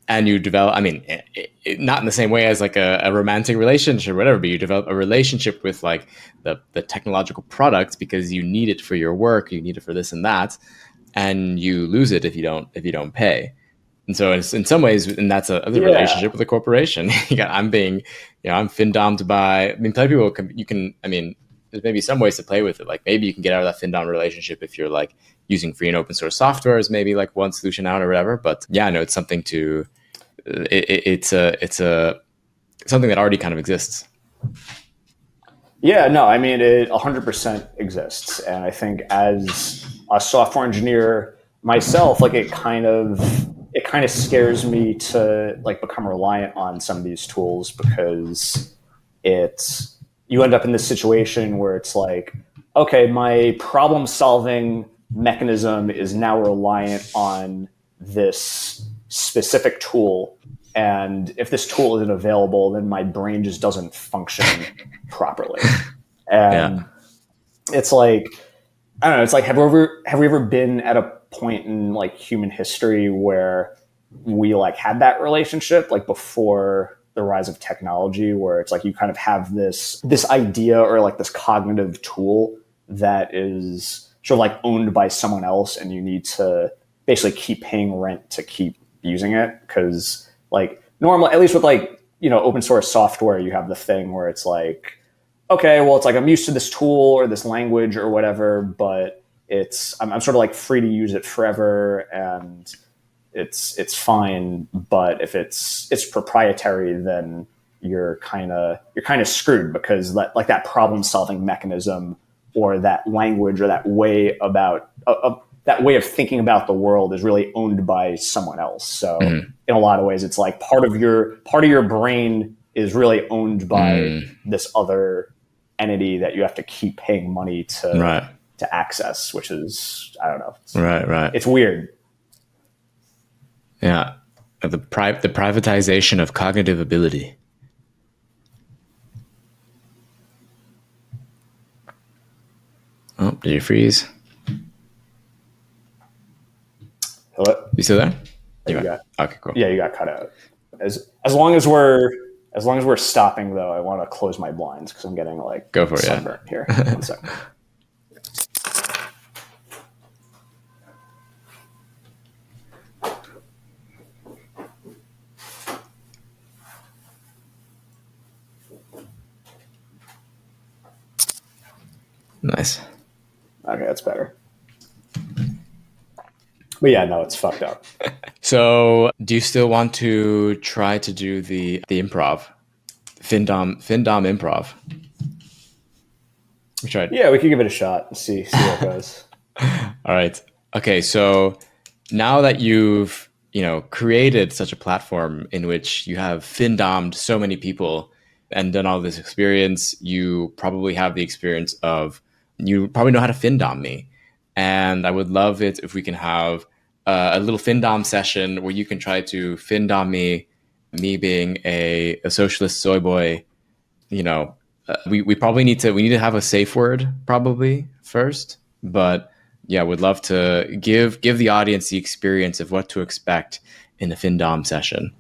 And you develop, not in the same way as like a romantic relationship or whatever, but you develop a relationship with like the technological product because you need it for your work, you need it for this and that, and you lose it if you don't pay. And so in some ways, and that's a relationship with a corporation. I'm Findommed by, other people there's maybe some ways to play with it. Like maybe you can get out of that Findom relationship if you're like using free and open source software as maybe like one solution out or whatever. But yeah, no, it's something to, it's something that already kind of exists. Yeah, no, it 100% exists. And I think as a software engineer myself, like it kind of scares me to like become reliant on some of these tools, because you end up in this situation where it's like, okay, my problem solving mechanism is now reliant on this specific tool. And if this tool isn't available, then my brain just doesn't function properly. And it's like, I don't know, it's like, have we ever been at a point in like human history where we like had that relationship, like before the rise of technology, where it's like you kind of have this idea or like this cognitive tool that is sort of like owned by someone else, and you need to basically keep paying rent to keep using it? Because like normally, at least with like, you know, open source software, you have the thing where it's like, okay, well, it's like I'm used to this tool or this language or whatever, but I'm sort of like free to use it forever, and it's fine. But if it's proprietary, then you're kind of screwed, because that problem solving mechanism or that language or that way of thinking about the world is really owned by someone else. So in a lot of ways, it's like part of your brain is really owned by this other entity that you have to keep paying money to access, which is, I don't know. It's weird. Yeah. The privatization of cognitive ability. Oh, did you freeze? Hello? You still there? Okay, cool. Yeah, you got cut out. As long as we're stopping, though, I want to close my blinds because I'm getting like go for sunburnt here. 1 second. Nice. Okay, that's better. But yeah, no, it's fucked up. So, do you still want to try to do the improv, Findom improv? We tried. Yeah, we could give it a shot and see how it goes. All right. Okay. So now that you've created such a platform in which you have Findomed so many people and done all this experience, you probably have the experience of, you probably know how to Findom me, and I would love it if we can have a little Findom session where you can try to Findom me being a socialist soy boy. We probably need to have a safe word probably first, but yeah, would love to give the audience the experience of what to expect in a Findom session.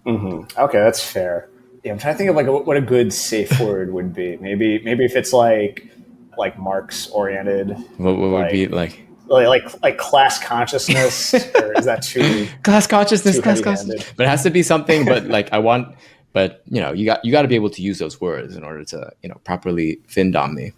Okay, that's fair. Yeah, I'm trying to think of like what a good safe word would be. Maybe if it's like Marx oriented. What would be like class consciousness, or is that too class consciousness? But it has to be something. But you got to be able to use those words in order to properly Findom me.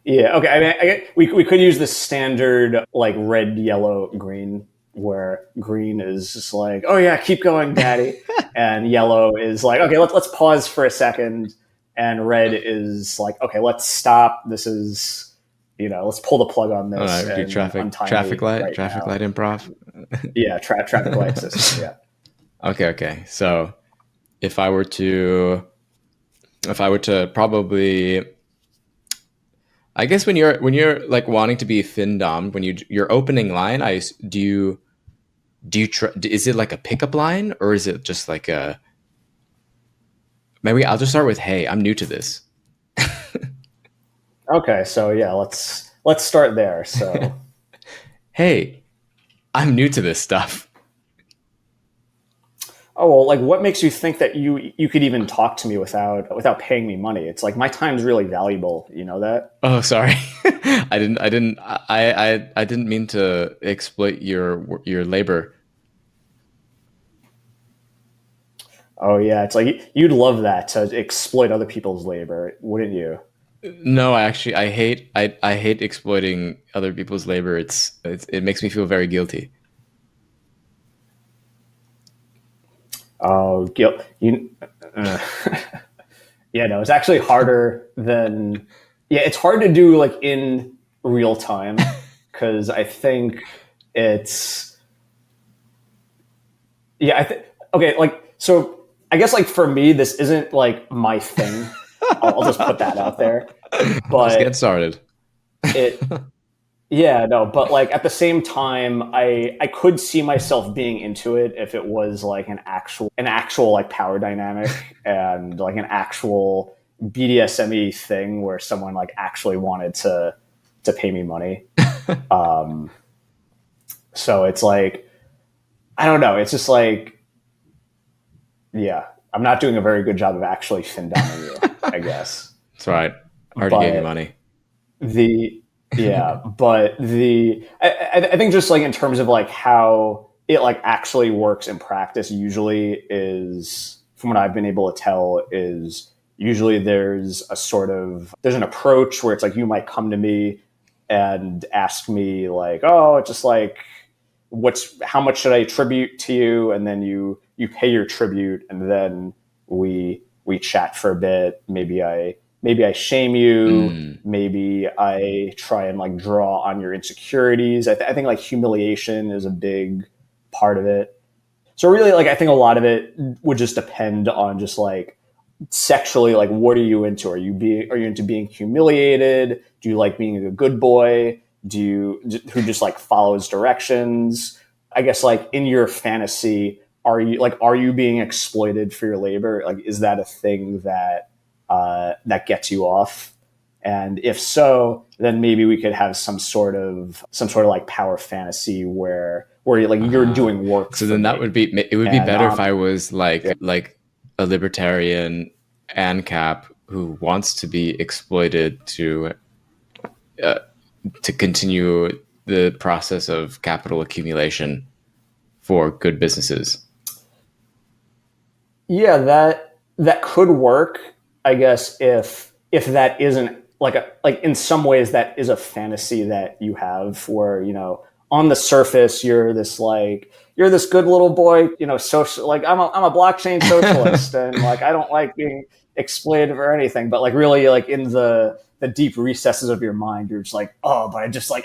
Yeah. Okay. I mean, we could use the standard like red, yellow, green, where green is just like, oh yeah, keep going, daddy, and yellow is like, okay, let's pause for a second, and red is like, okay, let's stop. This is, let's pull the plug on this. All right, do traffic light improv. Yeah, traffic light system. Yeah. Okay. So if I were to probably, I guess when you're like wanting to be Findom, when your opening line, is it like a pickup line, or is it just like maybe I'll just start with, hey, I'm new to this. Okay, so yeah, let's start there. So hey, I'm new to this stuff. Oh, well, like what makes you think that you could even talk to me without paying me money? It's like my time's really valuable. You know that? Oh, sorry. I didn't mean to exploit your labor. Oh yeah, it's like you'd love that, to exploit other people's labor, wouldn't you? No, I hate exploiting other people's labor. It makes me feel very guilty. Oh, guilt. Yeah, no, it's actually harder than. Yeah, it's hard to do like in real time, because I think it's. Yeah, okay, like, so I guess like for me, this isn't like my thing. I'll just put that out there. But let's get started. it yeah, no, but like at the same time, I could see myself being into it if it was like an actual like power dynamic and like an actual BDSM thing where someone like actually wanted to pay me money. Um, so it's like I don't know. It's just like yeah, I'm not doing a very good job of actually findoming you, I guess. That's right. Already gave you But money. the yeah, but I think just like in terms of like how it like actually works in practice, usually is from what I've been able to tell is usually there's an approach where it's like you might come to me and ask me like, oh, just like what's how much should I attribute to you, and then you pay your tribute, and then we chat for a bit. Maybe I shame you. Mm. Maybe I try and like draw on your insecurities. I think like humiliation is a big part of it. So really, like I think a lot of it would just depend on just like sexually, like what are you into? Are you into being humiliated? Do you like being a good boy? Do you who just like follows directions? I guess like in your fantasy, are you being exploited for your labor? Like is that a thing that gets you off? And if so, then maybe we could have some sort of like power fantasy where like you're Uh, doing work so for then that me, would be it would be and better if I was yeah. like a libertarian ANCAP who wants to be exploited uh, to continue the process of capital accumulation for good businesses. Yeah, that could work, I guess, if that isn't like in some ways that is a fantasy that you have where, on the surface you're this good little boy, social like I'm a blockchain socialist and like I don't like being exploited or anything, but like really like in the deep recesses of your mind, you're just like, oh, but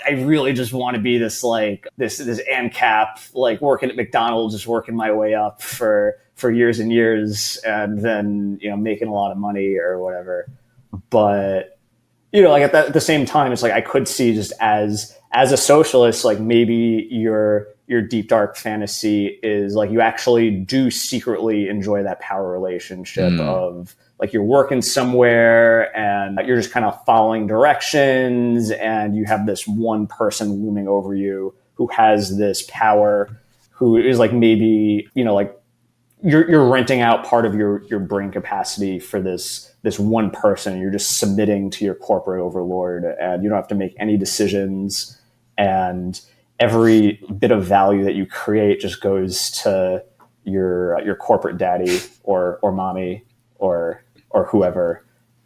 I really just want to be this ANCAP, like working at McDonald's, just working my way up for years and years, and then making a lot of money or whatever. But like at the same time, it's like I could see just as a socialist, like maybe your deep dark fantasy is like you actually do secretly enjoy that power relationship Mm. of like you're working somewhere and you're just kind of following directions, and you have this one person looming over you who has this power, who is like maybe like you're renting out part of your brain capacity for this one person. You're just submitting to your corporate overlord, and you don't have to make any decisions. And every bit of value that you create just goes to your corporate daddy or mommy or whoever.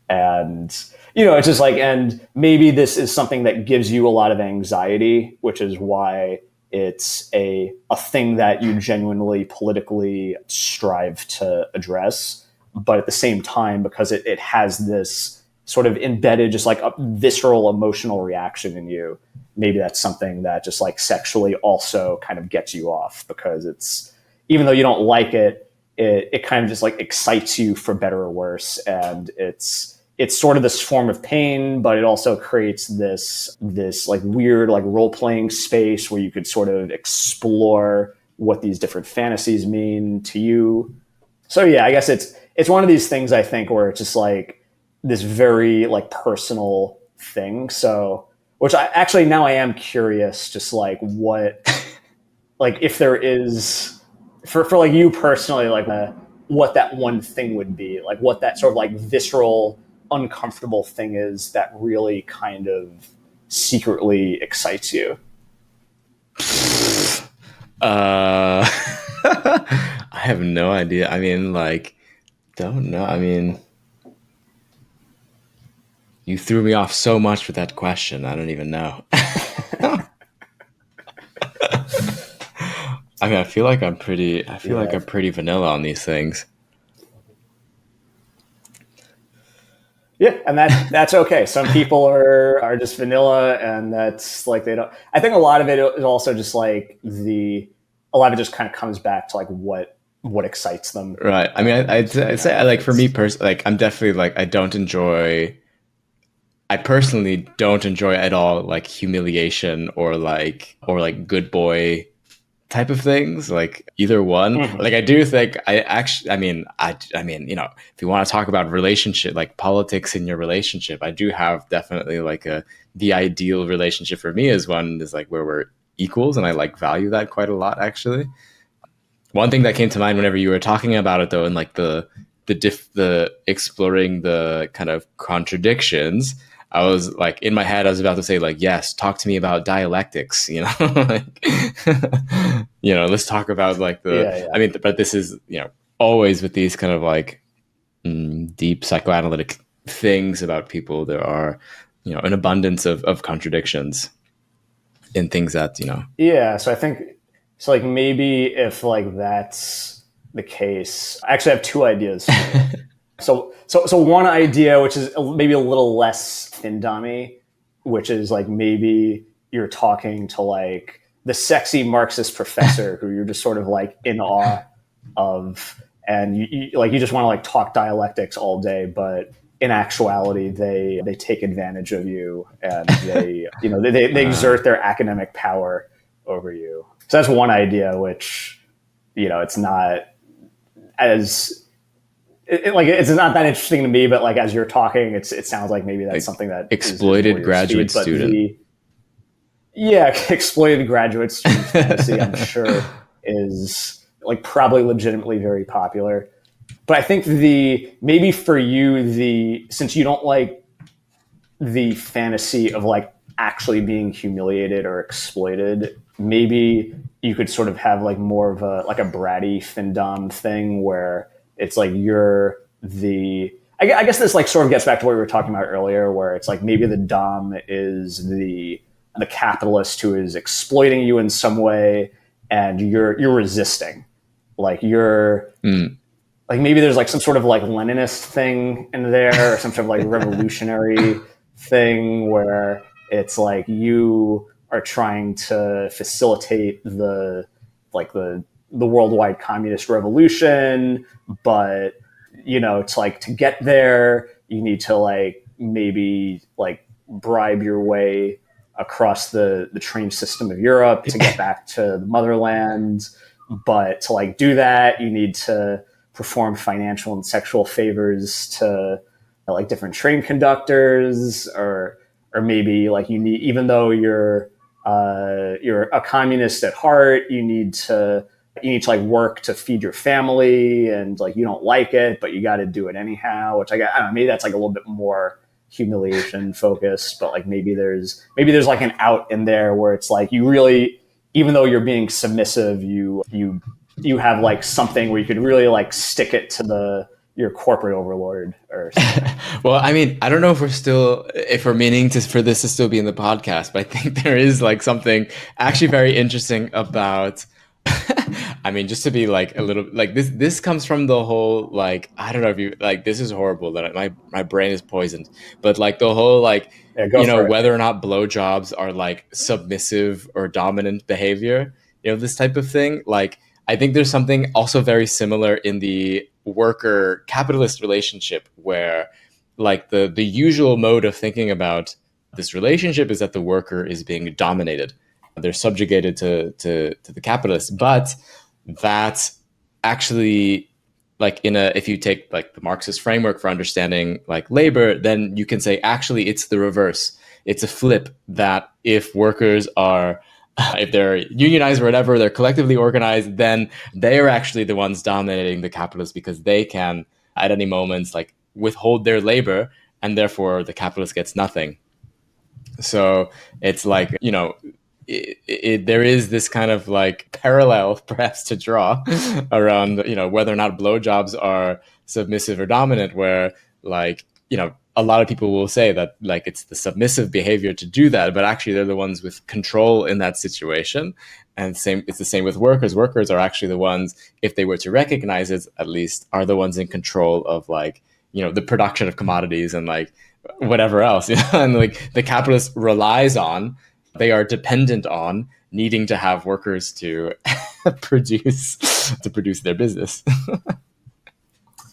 And it's just like, and maybe this is something that gives you a lot of anxiety, which is why it's a thing that you genuinely politically strive to address. But at the same time, because it has this sort of embedded, just like a visceral emotional reaction in you, maybe that's something that just like sexually also kind of gets you off, because it's, even though you don't like it kind of just like excites you for better or worse. And it's sort of this form of pain, but it also creates this like weird like role playing space where you could sort of explore what these different fantasies mean to you. So yeah, I guess it's one of these things, I think, where it's just like this very like personal thing. So which I actually, now I am curious, just like what, like if there is for like you personally, like what that one thing would be, like what that sort of like visceral uncomfortable thing is that really kind of secretly excites you. Uh, I have no idea. I mean, like, don't know. I mean, you threw me off so much with that question. I don't even know. I mean, I feel like Yeah. I'm pretty vanilla on these things. Yeah, and that's okay. Some people are just vanilla, and that's like they don't. I think a lot of it is also just like a lot of it just kind of comes back to like what excites them, Right. I mean, and I'd say like for me it's personally, like I'm definitely like I don't enjoy I personally don't enjoy at all like humiliation or like good boy type of things, like either one. Mhm. Like I do think I actually I mean, if you want to talk about relationship, like politics in your relationship, I do have definitely like the ideal relationship for me is one is like where we're equals, and I like value that quite a lot actually. One thing that came to mind whenever you were talking about it though, and like the exploring the kind of contradictions, I was like in my head, I was about to say like, yes, talk to me about dialectics, like, let's talk about like Yeah, I yeah. mean, but this is, always with these kind of like deep psychoanalytic things about people, there are, an abundance of contradictions in things that, Yeah, so I think so like maybe if like that's the case, I actually have two ideas for you. So one idea, which is maybe a little less Findommy, which is like maybe you're talking to like the sexy Marxist professor who you're just sort of like in awe of, and you just want to like talk dialectics all day, but in actuality they take advantage of you, and they uh, exert their academic power over you. So that's one idea, which it's not as it's not that interesting to me, but like as you're talking, it sounds like maybe that's like something that is more exploited your speed. graduate But student. the yeah, exploited graduate student fantasy, I'm sure, is like probably legitimately very popular. But I think the maybe for you, the since you don't like the fantasy of like actually being humiliated or exploited, maybe you could sort of have like more of a bratty Findom thing where it's like you're the I guess this like sort of gets back to what we were talking about earlier, where it's like maybe the dom is the capitalist who is exploiting you in some way, and you're resisting, like you're Mm. like maybe there's like some sort of like Leninist thing in there, or some sort of like revolutionary thing where it's like you are trying to facilitate the worldwide communist revolution, but it's like to get there you need to like maybe like bribe your way across the train system of Europe to get back to the motherland. But to like do that you need to perform financial and sexual favors to like different train conductors, or maybe like you need, even though you're a communist at heart, you need to like work to feed your family, and like you don't like it but you got to do it anyhow, which I don't know, maybe that's like a little bit more humiliation focused. But like maybe there's like an out in there where it's like you really, even though you're being submissive, you have like something where you could really like stick it to your corporate overlord or something. Well, I mean, I don't know if we're meaning for this to still be in the podcast, but I think there is like something actually very interesting about. I mean, just to be like a little like this comes from the whole like I don't know if you like this is horrible that my brain is poisoned, but like the whole like Yeah, go for it. whether or not blowjobs are like submissive or dominant behavior, this type of thing. Like I think there's something also very similar in the worker capitalist relationship where like the usual mode of thinking about this relationship is that the worker is being dominated, they're subjugated to the capitalists, but that's actually like if you take like the Marxist framework for understanding like labor, then you can say actually it's the reverse. It's a flip, that if workers are if they're unionized or whatever, they're collectively organized, then they are actually the ones dominating the capitalists because they can at any moment like withhold their labor, and therefore the capitalist gets nothing. So it's like, there is this kind of like parallel perhaps to draw around, whether or not blowjobs are submissive or dominant, where like, a lot of people will say that like it's the submissive behavior to do that, but actually they're the ones with control in that situation. And it's the same with workers. Workers are actually the ones, if they were to recognize it, at least, are the ones in control of like, the production of commodities and like whatever else, and like the capitalist relies on, they are dependent on needing to have workers to produce their business.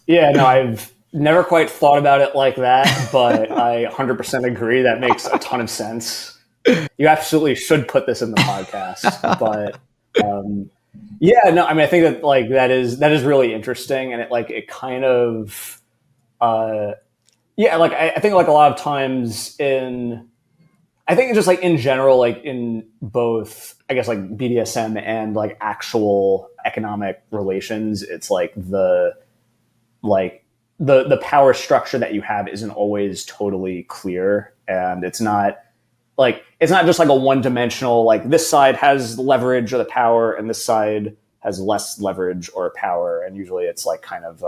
Yeah, no, I've Never quite thought about it like that, but I 100% agree. That makes a ton of sense. You absolutely should put this in the podcast, but yeah, no, I mean, I think that like that is really interesting, and it kind of uh, yeah, like I think like a lot of times I think just like in general, like in both, I guess like BDSM and like actual economic relations, it's like the power structure that you have isn't always totally clear, and it's not just like a one dimensional like this side has leverage or the power and this side has less leverage or power, and usually it's like kind of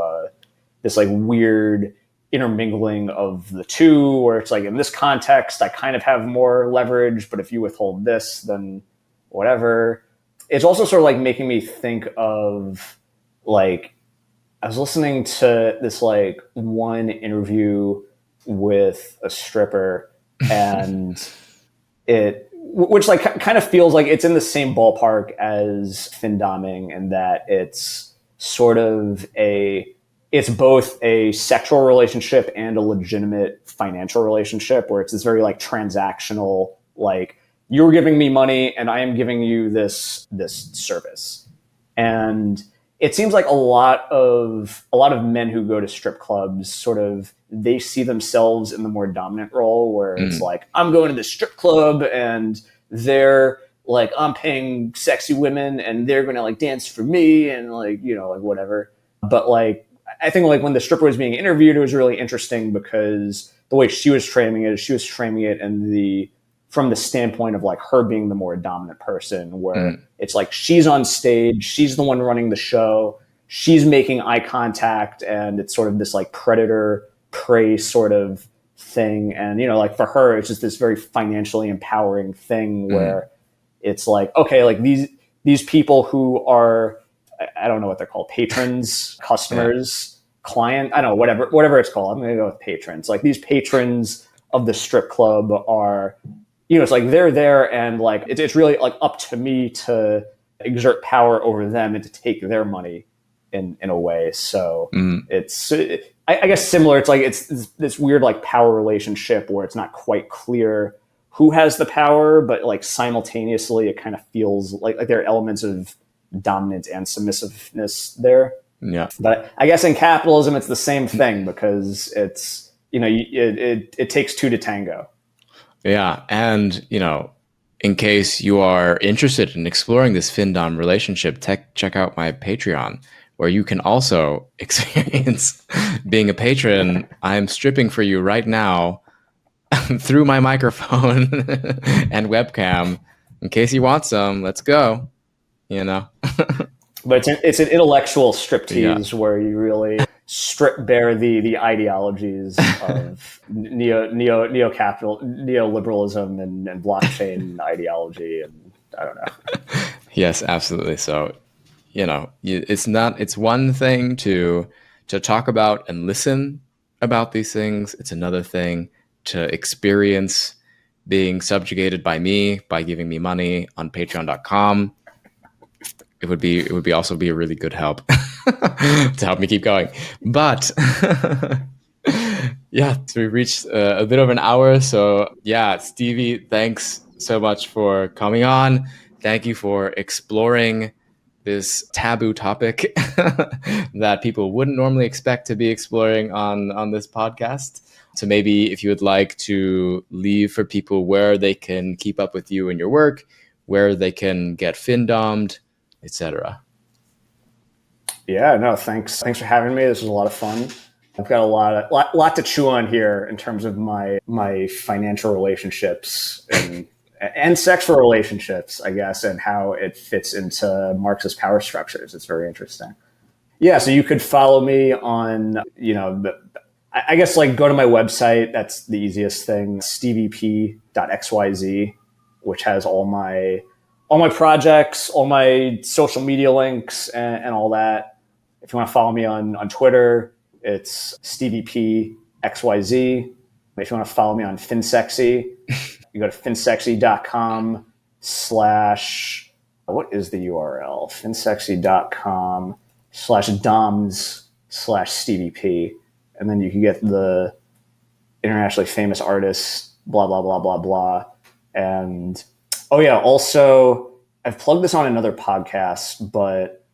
this like weird intermingling of the two where it's like in this context I kind of have more leverage, but if you withhold this then whatever. It's also sort of like making me think of like I was listening to this like one interview with a stripper, and which like kind of feels like it's in the same ballpark as findoming, in that it's sort of it's both a sexual relationship and a legitimate financial relationship, where it's this very like transactional, like you're giving me money and I am giving you this service. And it seems like a lot of men who go to strip clubs sort of they see themselves in the more dominant role, where it's like I'm going to the strip club and they're like I'm paying sexy women and they're going to like dance for me and like like whatever. But like I think like when the stripper was being interviewed, it was really interesting because the way she was framing it from the standpoint of like her being the more dominant person, where it's like she's on stage, she's the one running the show, she's making eye contact, and it's sort of this like predator prey sort of thing. And like for her it's just this very financially empowering thing where it's like, okay, like these people who are, I don't know what they're called, patrons, customers, client, I don't know, whatever it's called. I'm going to go with patrons. Like these patrons of the strip club are, it's like they're there, and like it's really like up to me to exert power over them and to take their money in a way. So it's, I guess similar. It's like it's this weird like power relationship where it's not quite clear who has the power, but like simultaneously it kind of feels like there are elements of dominance and submissiveness there. Yeah. But I guess in capitalism it's the same thing, because it's it takes two to tango. Yeah. And, in case you are interested in exploring this Findom relationship, check out my Patreon, where you can also experience being a patron. I'm stripping for you right now through my microphone and webcam. In case you want some, let's go. But it's an intellectual striptease where you really strip bare the ideologies of neoliberalism and blockchain ideology, and I don't know. Yes, absolutely. So, it's one thing to talk about and listen about these things. It's another thing to experience being subjugated by me by giving me money on patreon.com. It would be also be a really good help to help me keep going. But yeah, so we reached a bit of an hour. So yeah, Stevie, thanks so much for coming on. Thank you for exploring this taboo topic that people wouldn't normally expect to be exploring on this podcast. So maybe if you would like to leave for people where they can keep up with you and your work, where they can get findommed, etc. Yeah, no, thanks for having me. This was a lot of fun. I've got a lot to chew on here in terms of my financial relationships and sexual relationships, I guess, and how it fits into Marxist power structures. It's very interesting. Yeah, so you could follow me on, I guess like go to my website. That's the easiest thing, steviep.xyz, which has all my projects, all my social media links, and all that. If you want to follow me on Twitter, it's steviepxyz. If you want to follow me on FinSexy, you go to finsexy.com/ what is the URL? finsexy.com/doms/steviep. and then you can get the internationally famous artists, blah, blah, blah, blah, blah. And oh yeah, also I've plugged this on another podcast, but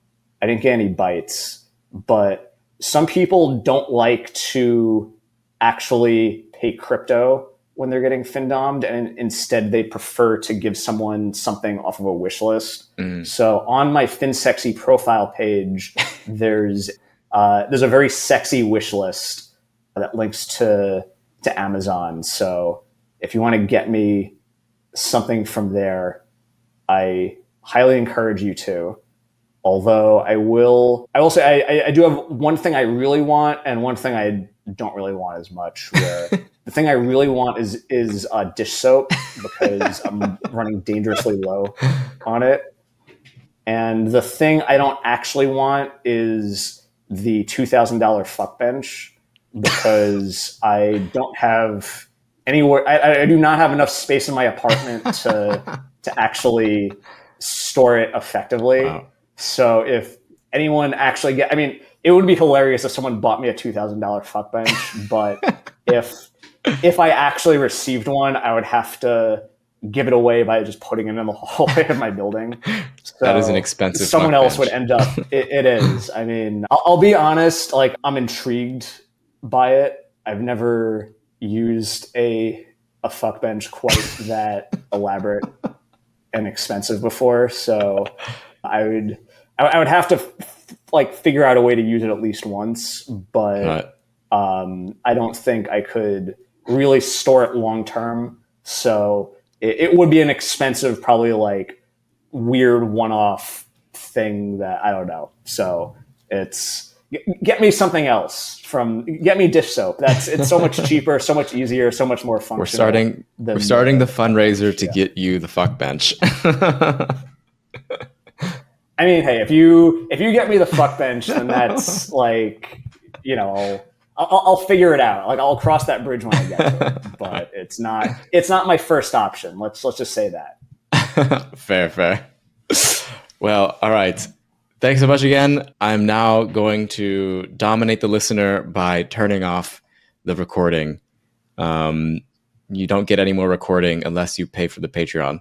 I didn't get any bites. But some people don't like to actually pay crypto when they're getting Findomed, and instead they prefer to give someone something off of a wish list. So on my FinSexy profile page, there's a very sexy wish list that links to Amazon. So if you want to get me something from there, I highly encourage you to. Although I will say I do have one thing I really want and one thing I don't really want as much. Where the thing I really want is dish soap, because I'm running dangerously low on it. And the thing I don't actually want is the $2,000 fuck bench, because I don't have anywhere. I do not have enough space in my apartment to actually store it effectively. Wow. So if anyone actually it would be hilarious if someone bought me a $2,000 fuck bench, but if I actually received one, I would have to give it away by just putting it in the hallway of my building. So That is an expensive someone fuck else bench. would end up. It is. I mean, I'll be honest. Like, I'm intrigued by it. I've never used a fuck bench quite that elaborate and expensive before, so I would have to figure out a way to use it at least once, but I don't think I could really store it long term. So it would be an expensive, probably weird one-off thing that I don't know. So it's get me something else get me dish soap. It's so much cheaper, so much easier, so much more functional. We're starting the fundraiser to get you the fuck bench. I mean, hey, if you get me the fuck bench, then that's I'll figure it out. I'll cross that bridge when I get to it. But it's not my first option. Let's just say that. Fair. Well, all right. Thanks so much again. I'm now going to dominate the listener by turning off the recording. You don't get any more recording unless you pay for the Patreon.